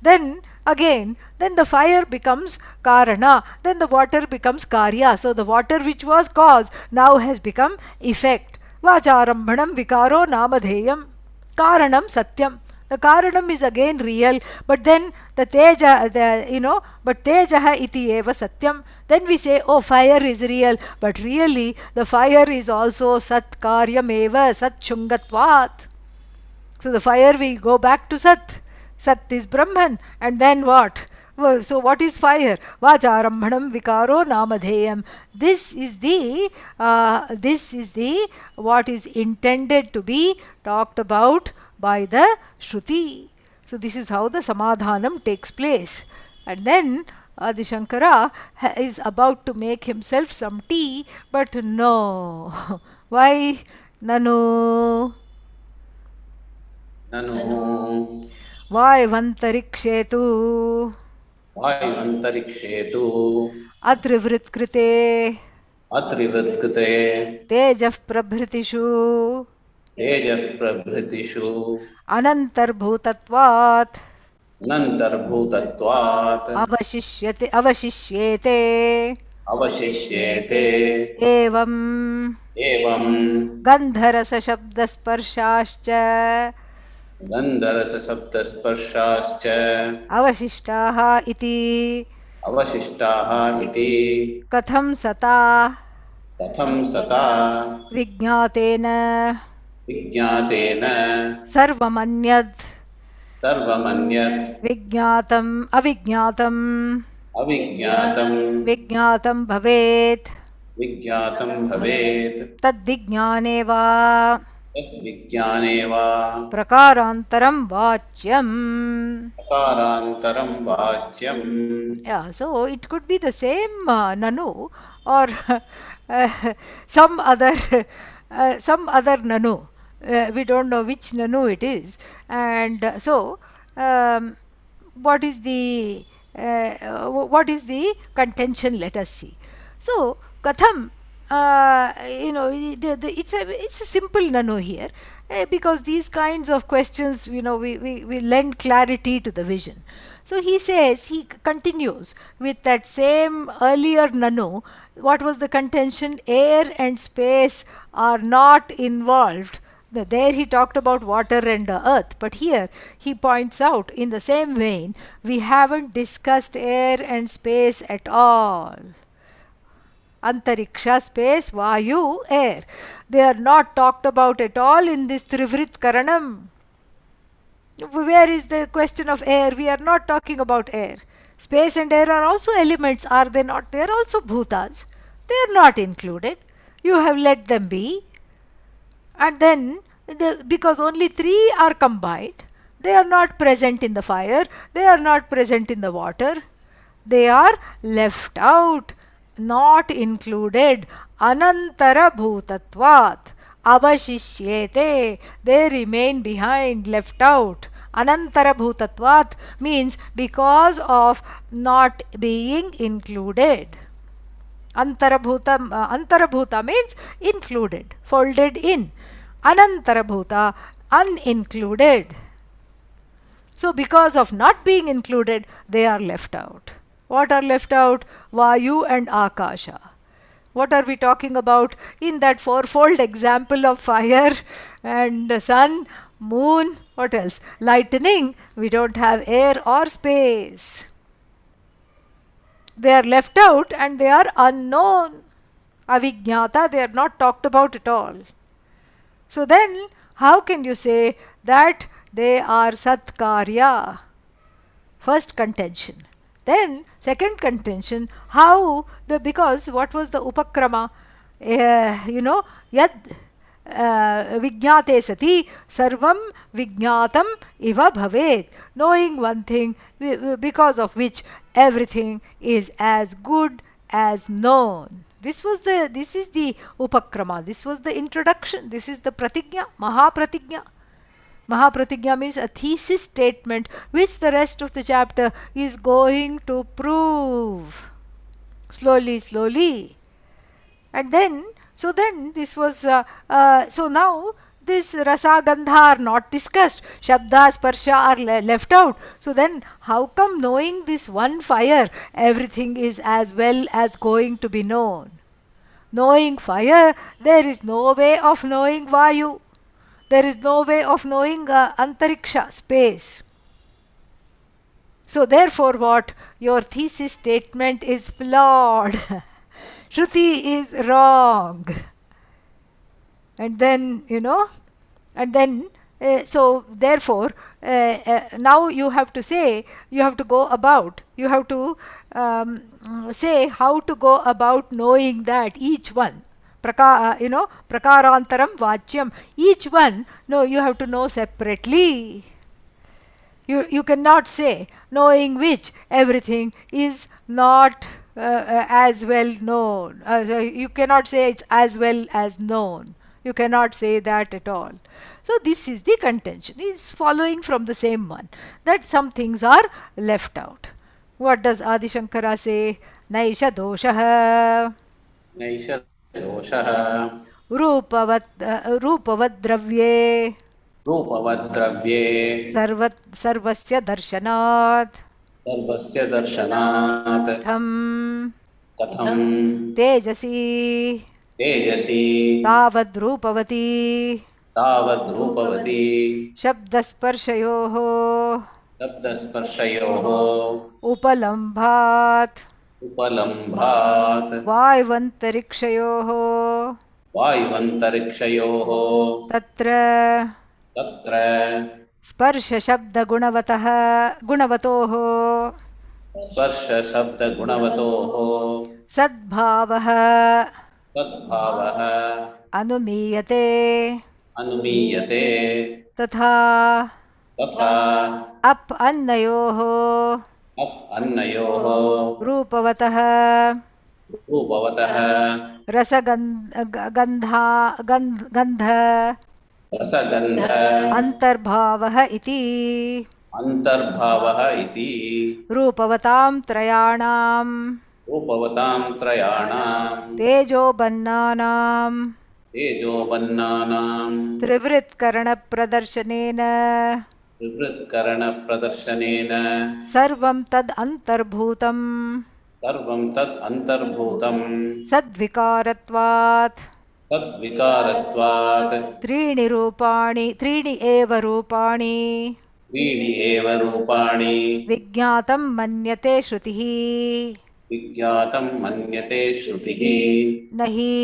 Then again, then the fire becomes karana, then the water becomes karya. So the water which was cause now has become effect. Vacharambhanam vikaro namadheyam, karanam satyam. The karanam is again real, but then the teja, but tejaha iti eva satyam. Then we say, oh, fire is real, but really the fire is also sat karyam eva, sat shungatvat. So the fire, we go back to sat. Sat is Brahman, and then what? Well, so what is fire? Vacharambhanam vikaro namadheyam. This is the what is intended to be talked about by the Shruti. So this is how the Samadhanam takes place. And then Adi Shankara is about to make himself some tea, but no. Why? Nanu. Vaivantarikshetu. Atrivritkrite. Tejaf prabhritishu. Anantarbhutatvat. Avashishyete. Evam. Gandharasa shabdasparshascha. Avashishtaha iti. Katham sata. Vijnatena. Sarvamanyad. Vijnatam avijnatam. Vijnatam bhavet. Tad vijnaneva. Prakarantaram vachyam. Yeah, so it could be the same nanu, or some other nanu. We don't know which Nanu it is. And um, what is the contention? Let us see. So Katham, it's a simple Nanu here, because these kinds of questions, we lend clarity to the vision. So he says, he continues with that same earlier Nanu. What was the contention? Air and space are not involved. There he talked about water and earth, but here he points out, in the same vein, we haven't discussed air and space at all. Antariksha, space, Vayu, air. They are not talked about at all in this Trivrit Karanam. Where is the question of air? We are not talking about air. Space and air are also elements, are they not? They are also bhutas. They are not included. You have let them be. And then, because only three are combined, they are not present in the fire, they are not present in the water, they are left out, not included. Anantara bhutatvat avashishyete, they remain behind, left out. Anantara bhutatvat means because of not being included. Antarabhuta means included, folded in. Anantarabhuta, unincluded. So because of not being included, they are left out. What are left out? Vayu and Akasha. What are we talking about? In that fourfold example of fire and sun, moon, what else? Lightning, we don't have air or space. They are left out and they are unknown. Avijnata, they are not talked about at all. So then, how can you say that they are Satkarya? First contention. Then, second contention, how because what was the Upakrama? Yad Vijnate sati sarvam vijnatam iva bhavet. Knowing one thing, because of which everything is as good as known. This is the Upakrama. This was the introduction. This is the Pratigya, Mahapratigya. Mahapratigya means a thesis statement which the rest of the chapter is going to prove. Slowly, slowly. And then, this was, so now this rasa gandha are not discussed. Shabda, sparsha are left out. So then, how come knowing this one fire, everything is as well as going to be known? Knowing fire, there is no way of knowing Vayu. There is no way of knowing Antariksha, space. So therefore what? Your thesis statement is flawed. Shruti is wrong. And then, so therefore, now you have to say, you have to go about, you have to say how to go about knowing that each one. Prakarantaram vachyam. Each one, no, you have to know separately. You cannot say, knowing which everything is not as well known. You cannot say it's as well as known. You cannot say that at all. So this is the contention. It is following from the same one, that some things are left out. What does Adi Shankara say? Naisha doshaha. Naisha doshaha. रूपवद् द्रव्ये रूपवद्द्रव्ये सर्वस्य दर्शनात् सर्वस्य दर्शनात् कथं तेजसी तावद्रूपवती शब्दस्पर्शयोः उपलम्भात् वायुवन्तरिक्षयोः तत्र गुणवतोः सद्भावः अनुमीयते तथा up अन्नयोः रूपवतः रसगन्ध रसगन्ध अन्तर्भावः इति अन्तर्भावः इति रूपवतां त्रयाणां रूपवतां त्रयाणां तेजोबन्नानां तेजोबन्नानां त्रिवृत्करणप्रदर्शनेन विवृत्करणप्रदर्शनेन सर्वं तद् अन्तर्भूतं सर्वं तत् अन्तर्भूतं सद्विकारत्वात् तद्विकारत्वात् त्रीणि एव रूपाणि त्रीणि एव रूपाणि विज्ञातं मन्यते श्रुतिः विज्ञातं मन्यते श्रुतिः न हि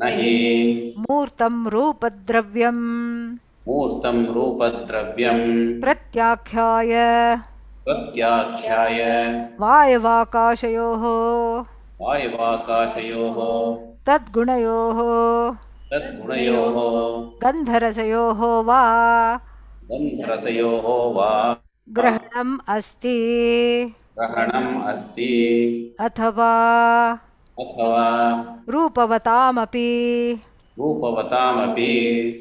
न हि मूर्तं रूपद्रव्यं मूर्तं रूपद्रव्यं प्रत्याख्याय प्रत्याख्याय वायवाकाशयोः वायवाकाशयोः तद्गुणयोः तद्गुणयोः गन्धरसयोः वा गन्धरसयोः वा ग्रहणम् अस्ति ग्रहणम् अस्ति अथवा अथवा रूपवतामपि रूपवतामपि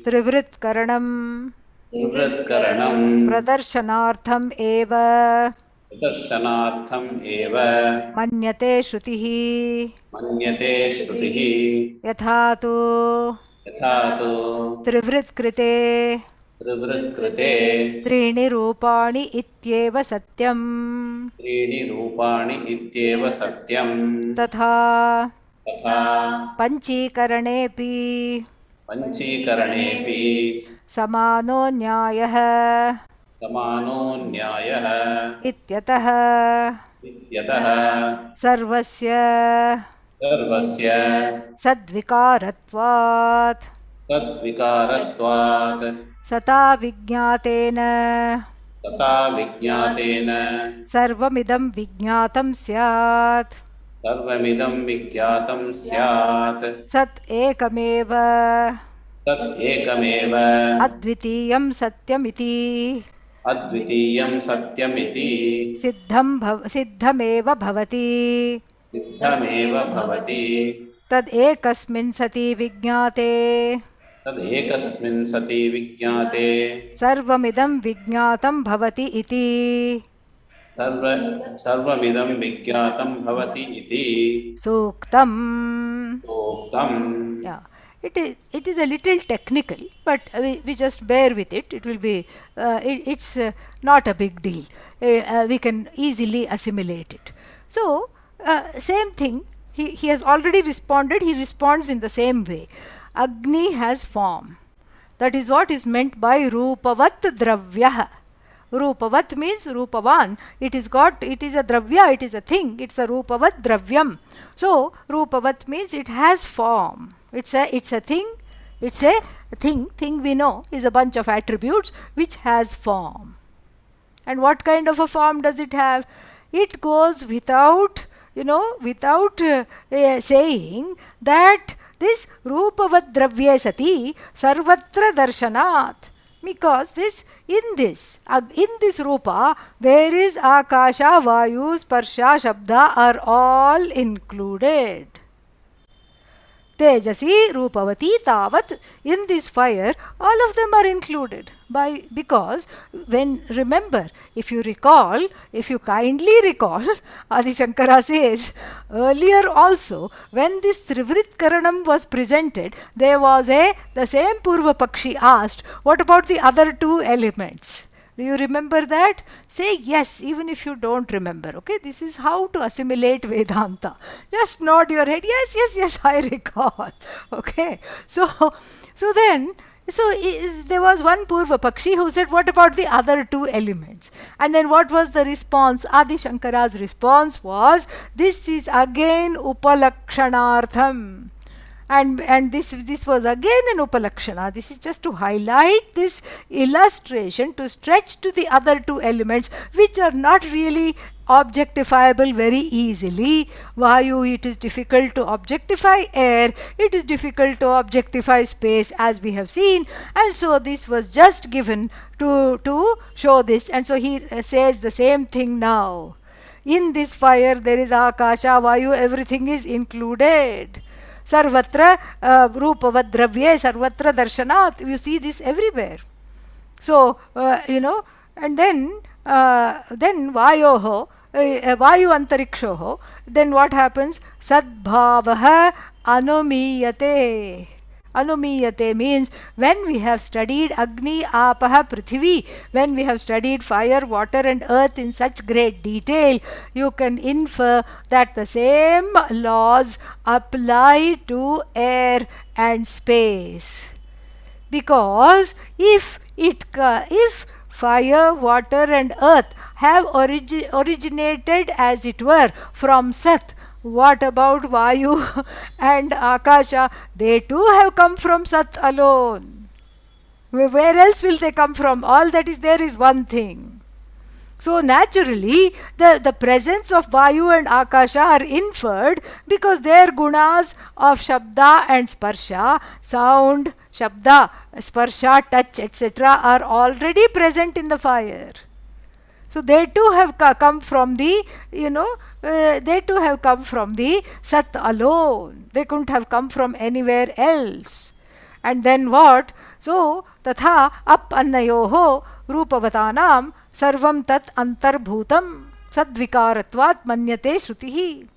त्रिवृत्करणं विवृत्करणं प्रदर्शनार्थम् एव प्रदर्शनार्थम् एव मन्यते श्रुतिः मन्यते श्रुतिः यथा तु यथा तु त्रिवृत्कृते त्रिवृत्कृते त्रीणि रूपाणि इत्येव सत्यम् त्रीणि रूपाणि इत्येव सत्यम् तथा तथा पञ्चीकरणेऽपि पञ्चीकरणेऽपि समानो न्यायः समानो न्यायः इत्यतः इत्यतः सर्वस्य सर्वस्य सद्विकारत्वात् तद्विकारत्वात् सता विज्ञातेन तथा विज्ञातेन सर्वमिदं विज्ञातं स्यात् सर्वमिदं विज्ञातं स्यात् सत् एकमेव तत् एकमेव अद्वितीयं सत्यमिति अद्वितीयं सत्यमिति सिद्धमेव भवति सिद्धमेव भवति तदेकस्मिन् सति विज्ञाते तदेकस्मिन् सति विज्ञाते सर्वमिदं विज्ञातं भवति इति सर्वमिदं विज्ञातं भवति इति सूक्तम्. उक्तम्. Yeah. It is a little technical, but we just bear with it. It will be it's not a big deal. We can easily assimilate it. So same thing. He has already responded. He responds in the same way. Agni has form. That is what is meant by Rupavat Dravyah. Rupavat means Rupavan. It is a Dravya, it is a thing. It's a Rupavat Dravyam. So Rupavat means it has form. It's a thing. It's a thing. Thing we know is a bunch of attributes which has form. And what kind of a form does it have? It goes without saying that this Rupavat Dravya Sati Sarvatra Darshanat. Because in this Rupa, there is Akasha, Vayu, Sparsha, Shabda are all included. Tejasi, Rupavati, Tavat, in this fire, all of them are included. Because if you kindly recall, Adi Shankara says, earlier also, when this Trivrit Karanam was presented, there was the same Purva Pakshi asked, what about the other two elements? Do you remember that? Say yes, even if you don't remember. Okay, this is how to assimilate Vedanta. Just nod your head. Yes, I recall. Okay, so there was one Purva Pakshi who said, what about the other two elements? And then what was the response? Adi Shankara's response was, this is again Upalakshanartham. And this was again an Upalakshana. This is just to highlight this illustration, to stretch to the other two elements which are not really objectifiable very easily. Vayu, it is difficult to objectify air, it is difficult to objectify space, as we have seen, and so this was just given to show this. And so he says the same thing now. In this fire there is Akasha, Vayu, everything is included. Sarvatra Rupavad Dravye Sarvatra Darshanat. You see this everywhere. So, and then Vayoho, Vayu Antarikshoho, then what happens? Sadbhavaha Anumiyate. Anumiyate means when we have studied Agni, Apaha, Prithvi, when we have studied fire, water, and earth in such great detail, you can infer that the same laws apply to air and space. Because if fire, water, and earth have originated, as it were, from Sat, what about Vayu and Akasha? They too have come from Sat alone. Where else will they come from? All that is there is one thing. So naturally, the presence of Vayu and Akasha are inferred because their gunas of Shabda and Sparsha, sound, Shabda, Sparsha, touch, etc. are already present in the fire. So they too have come from the, they too have come from the Sat alone. They couldn't have come from anywhere else. And then what? So, tatha ap annayoho rupavatanam sarvam tat antarbhutam sadvikaratvat manyate shrutihi.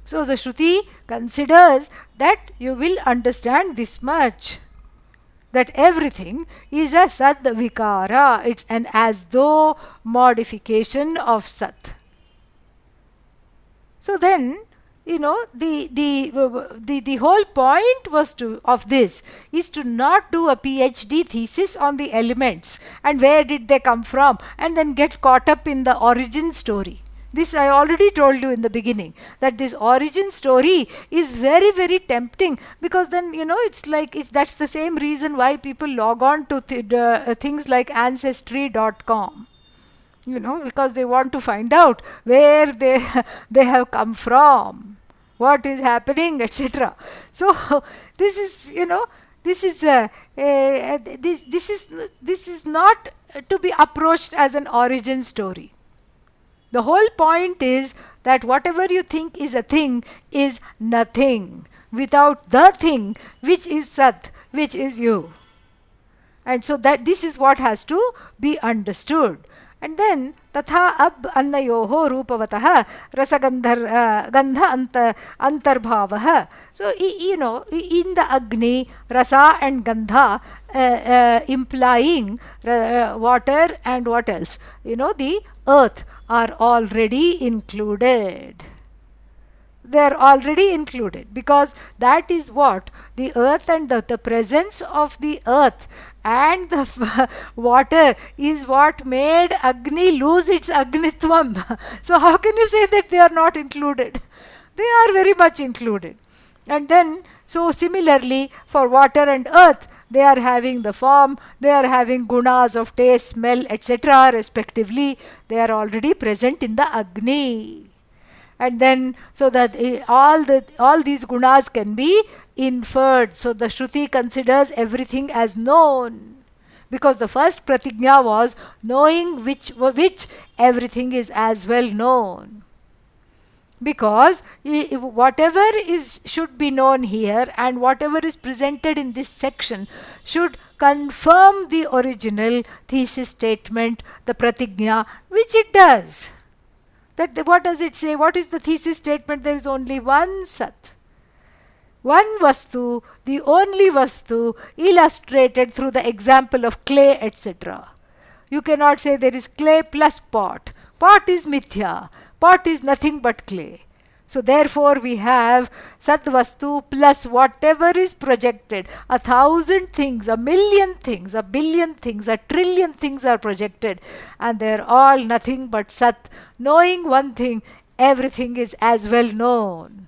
So the Shruti considers that you will understand this much, that everything is a sadvikara. It's an as though modification of Sat. So then, the whole point was of this is to not do a PhD thesis on the elements and where did they come from and then get caught up in the origin story. This I already told you in the beginning, that this origin story is very, very tempting, because then, it's like, that's the same reason why people log on to things like ancestry.com. Because they want to find out where they have come from, what is happening, etc. So this is, this is not to be approached as an origin story. The whole point is that whatever you think is a thing is nothing without the thing which is Sat, which is you. And so that this is what has to be understood. And then tatha ab annayoho rupavataha rasagandha gandha antarbhavaha. So in the Agni, rasa and gandha implying water and what else? The earth are already included. They are already included, because that is what the earth and the presence of the earth and the water is what made Agni lose its Agnitvam. So how can you say that they are not included? They are very much included. And then, so similarly for water and earth, they are having the form, they are having gunas of taste, smell, etc. respectively. They are already present in the Agni. And then, so that all these gunas can be inferred. So the Shruti considers everything as known, because the first pratigna was knowing which everything is as well known. Because whatever should be known here and whatever is presented in this section should confirm the original thesis statement, the pratigna, which it does. What does it say? What is the thesis statement? There is only one Sat. One Vastu, the only Vastu, illustrated through the example of clay, etc. You cannot say there is clay plus pot. Pot is mithya. Pot is nothing but clay. So therefore we have Sat Vastu plus whatever is projected. 1,000 things, 1,000,000 things, 1,000,000,000 things, 1,000,000,000,000 things are projected, and they are all nothing but Sat. Knowing one thing, everything is as well known.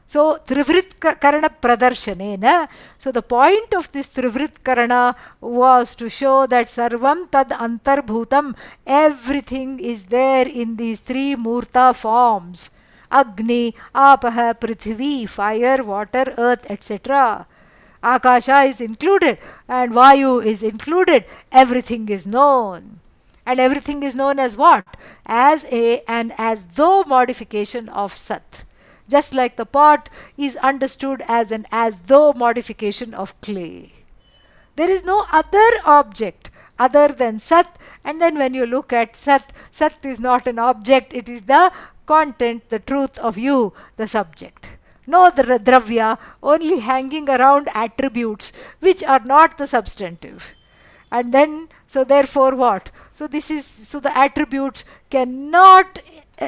So Trivrit Karana Pradarsanena. So the point of this Trivrit Karana was to show that Sarvam Tad Antarbhutam, everything is there in these three Murta forms. Agni, Apaha, Prithvi, fire, water, earth, etc. Akasha is included and Vayu is included. Everything is known. And everything is known as what? As an as though modification of Sat. Just like the pot is understood as an as though modification of clay. There is no other object other than Sat. And then when you look at Sat, Sat is not an object, it is the content, the truth of you, the subject. No dravya, only hanging around attributes which are not the substantive. And then, so therefore what? So this is, so the attributes cannot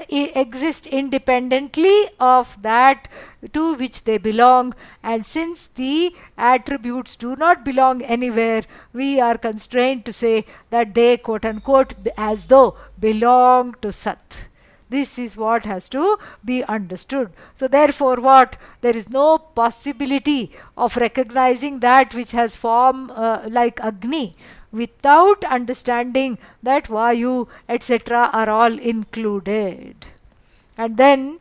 exist independently of that to which they belong, and since the attributes do not belong anywhere, we are constrained to say that they quote unquote as though belong to Sat. This is what has to be understood. So therefore what? There is no possibility of recognizing that which has form like Agni without understanding that Vayu, etc. are all included. And then,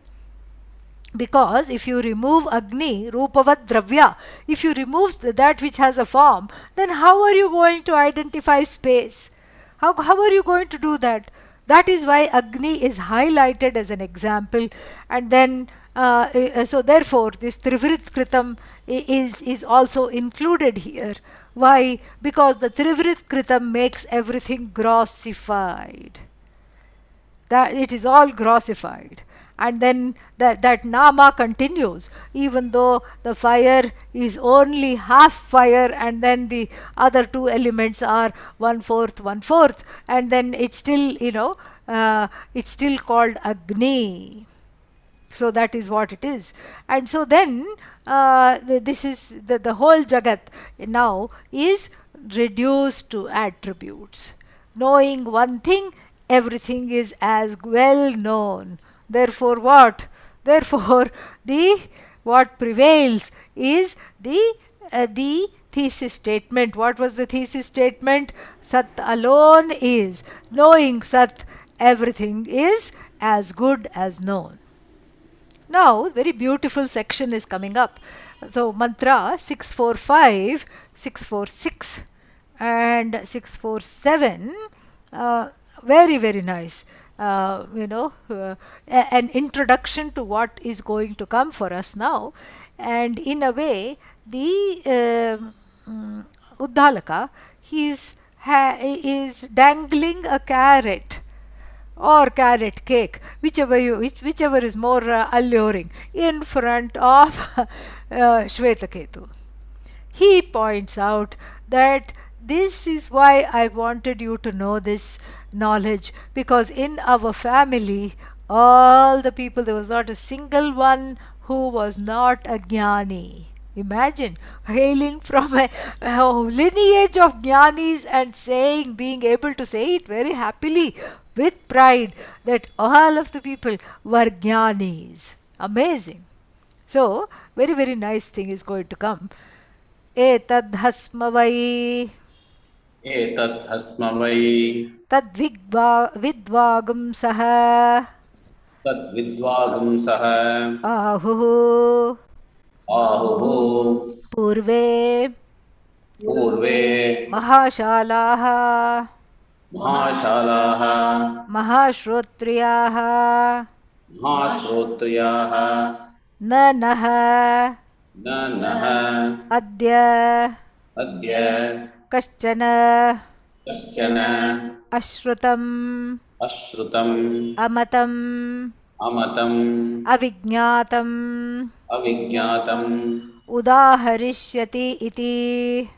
because if you remove Agni, Rupavat Dravya, if you remove that which has a form, then how are you going to identify space? How are you going to do that? That is why Agni is highlighted as an example. And then, so therefore, this Trivrit Kritam is also included here. Why? Because the Trivrit Kritam makes everything grossified. That it is all grossified. And then that nama continues, even though the fire is only half fire, and then the other two elements are 1/4, 1/4, and then it's still, it's still called Agni. So that is what it is. And so then this is the whole Jagat now is reduced to attributes. Knowing one thing, everything is as well known. Therefore what? Therefore the what prevails is the thesis statement. What was the thesis statement? Sat alone is. Knowing Sat, everything is as good as known. Now, very beautiful section is coming up. So, mantra 645, 646 and 647, very, very nice. An introduction to what is going to come for us now. And in a way, the Uddalaka, is dangling a carrot or carrot cake, whichever is more alluring, in front of Shvetaketu. He points out that this is why I wanted you to know this knowledge, because in our family, all the people, there was not a single one who was not a jnani. Imagine hailing from a lineage of jnanis and being able to say it very happily with pride that all of the people were jnanis. Amazing. So, very, very nice thing is going to come. Etadhasmavai. Etadhasmavai. Tadvidvagumsaha. Tadvidvagumsaha. Ahuhu. Ahuhu. Purve. Mahashalaha. Mahashrotriyaha. Nanaha. Adya. Kaschana. Ashrutam. Amatam. Avijñātam. Udaharishyati iti.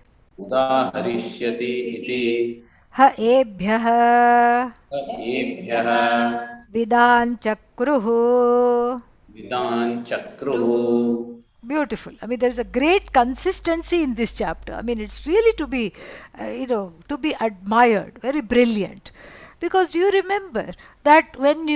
Ha ebhyah. Vidan chakruhu. Beautiful. I mean, there is a great consistency in this chapter. I mean, it's really to be, to be admired. Very brilliant. Because do you remember that when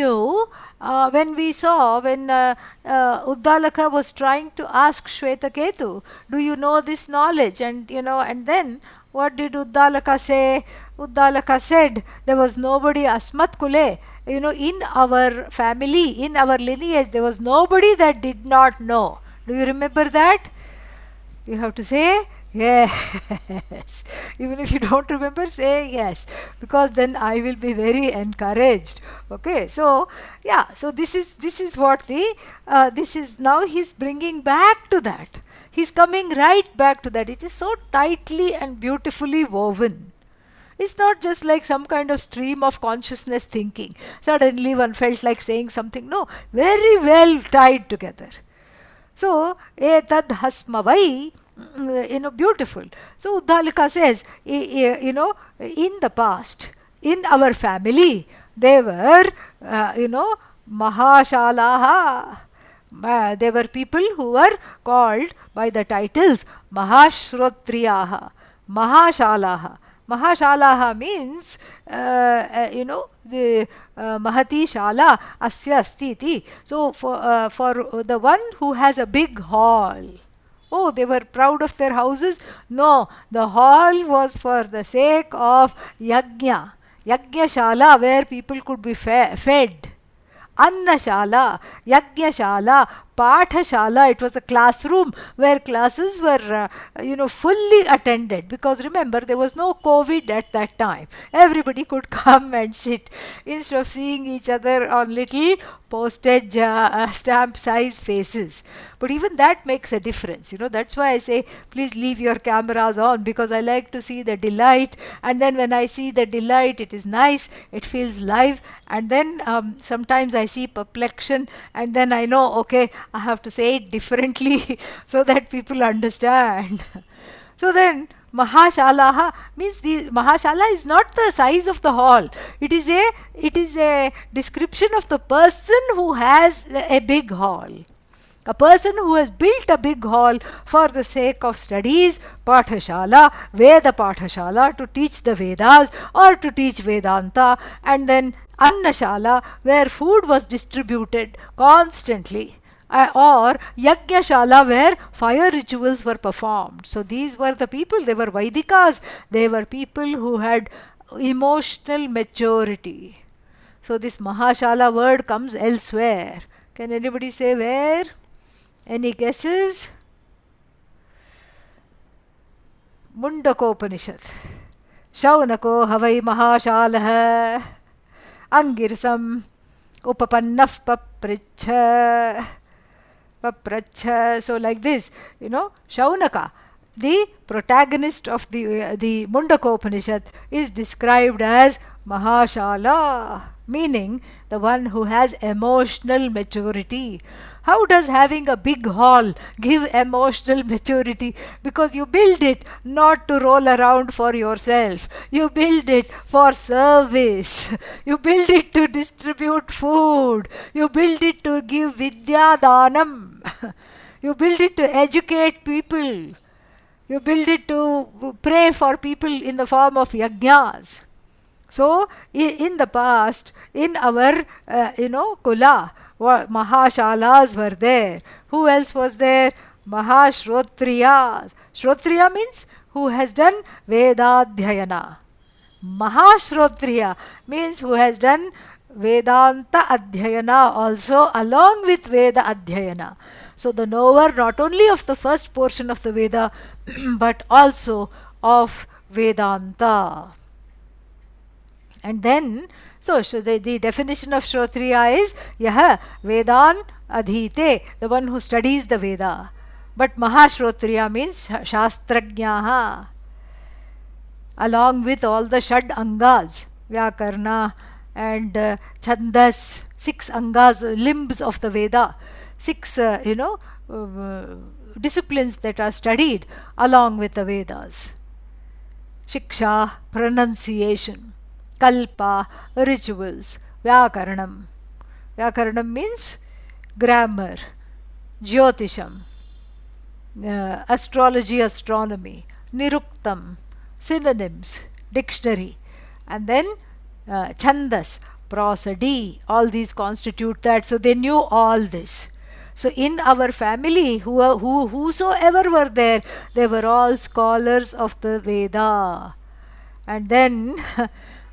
Uddalaka was trying to ask Shvetaketu, do you know this knowledge? And, and then what did Uddalaka say? Uddalaka said, there was nobody Asmat Kule, in our family, in our lineage, there was nobody that did not know. Do you remember that? You have to say, yes. Even if you don't remember, say yes, because then I will be very encouraged. Okay, so yeah, so this is what the this is now he's bringing back to that. He's coming right back to that. It is so tightly and beautifully woven. It's not just like some kind of stream of consciousness thinking. Suddenly one felt like saying something. No, very well tied together. So, etad hasmavai, beautiful. So, Uddalika says, in the past, in our family, they were, mahashalaha. There were people who were called by the titles Mahashrotriyaha, Mahashalaha. Mahashalaha means, the Mahati Shala Asya Asti iti. So, for the one who has a big hall. Oh, they were proud of their houses? No, the hall was for the sake of Yajna. Yajna Shala, where people could be fed. Annashala, Yajnashala, Pathashala. It was a classroom where classes were, fully attended. Because remember, there was no COVID at that time. Everybody could come and sit instead of seeing each other on little postage stamp size faces. But even that makes a difference. That's why I say, please leave your cameras on, because I like to see the delight. And then when I see the delight, it is nice, it feels live. And then sometimes I see perplexion, and then I know, okay, I have to say it differently so that people understand. So then, Mahashalaha means the Mahashala is not the size of the hall. It is a description of the person who has a big hall. A person who has built a big hall for the sake of studies, Pathashala, Veda Pathashala, to teach the Vedas or to teach Vedanta, and then Annashala, where food was distributed constantly, or Yajnashala, where fire rituals were performed. So these were the people, they were Vaidikas, they were people who had emotional maturity. So this Mahashala word comes elsewhere. Can anybody say where? Any guesses? Mundakopanishad. Shaunako havai mahashalah angirsam upapannaf papracha. So like this, Shaunaka, the protagonist of the Mundakopanishad, is described as Mahashala, meaning the one who has emotional maturity. How does having a big hall give emotional maturity? Because you build it not to roll around for yourself. You build it for service. You build it to distribute food. You build it to give vidya danam. You build it to educate people. You build it to pray for people in the form of yajnas. So, in the past, in our, kula, Mahashalas were there. Who else was there? Mahashrotriyas. Shrotriya means who has done Vedadhyayana. Mahashrotriya means who has done Vedanta Adhyayana also along with Veda Adhyayana. So the knower not only of the first portion of the Veda but also of Vedanta. And then, so the definition of Shrotriya is Yaha Vedan Adhite, the one who studies the Veda. But Mahashrotriya means Shastrajnaha, along with all the Shad Angas, Vyakarna and Chandas, 6 Angas, limbs of the Veda, 6, disciplines that are studied along with the Vedas. Shiksha, pronunciation. Kalpa, rituals. Vyakaranam. Vyakaranam means grammar. Jyotisham, astrology, astronomy. Niruktam, synonyms, dictionary. And then Chandas, prosody. All these constitute that. So they knew all this. So in our family, whosoever were there, they were all scholars of the Veda. And then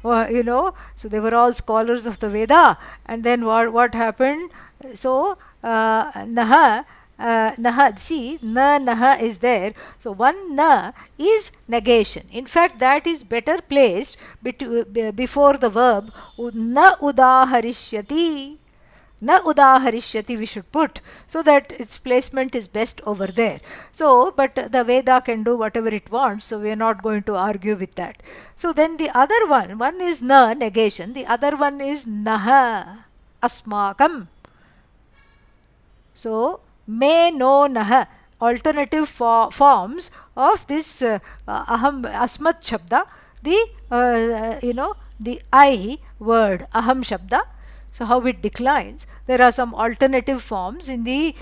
so they were all scholars of the Veda. And then what happened? So Naha, naha, see, na naha is there. So one na is negation. In fact, that is better placed before the verb na udaharishyati. Na udaharishyati we should put, so that its placement is best over there. So, but the Veda can do whatever it wants, so we are not going to argue with that. So then the other one is na, negation, the other one is naha, asmakam. So, me no nah, alternative forms of this aham asmat shabda, the the I word aham shabda. So how it declines? There are some alternative forms in the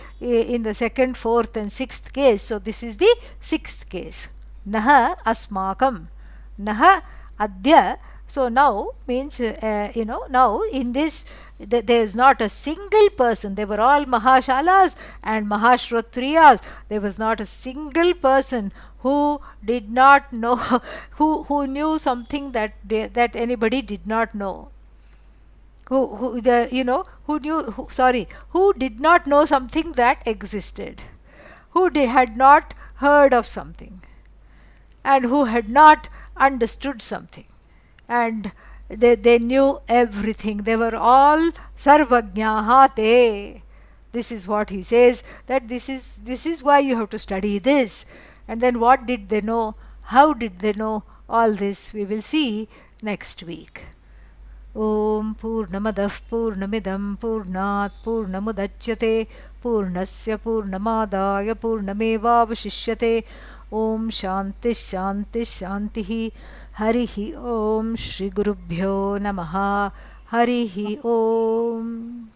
second, fourth, and sixth case. So this is the sixth case. Naha asmakam, naha adya. So now means now in this there is not a single person. They were all Mahashalas and Mahashrotriyas. There was not a single person who did not know, who knew something that anybody did not know. Who did not know something that existed, who had not heard of something, and who had not understood something, and they knew everything. They were all sarvajnaha te. This is what he says, that this is why you have to study this. And then what did they know? How did they know all this? We will see next week. Om Purnamadah Purnamidam Purnat Purnamudachyate Purnasya Purnamadaya Purnamevavashishyate. Om Shanti Shanti Shantihi. Harihi Om Shri Gurubhyo Namaha. Harihi Om.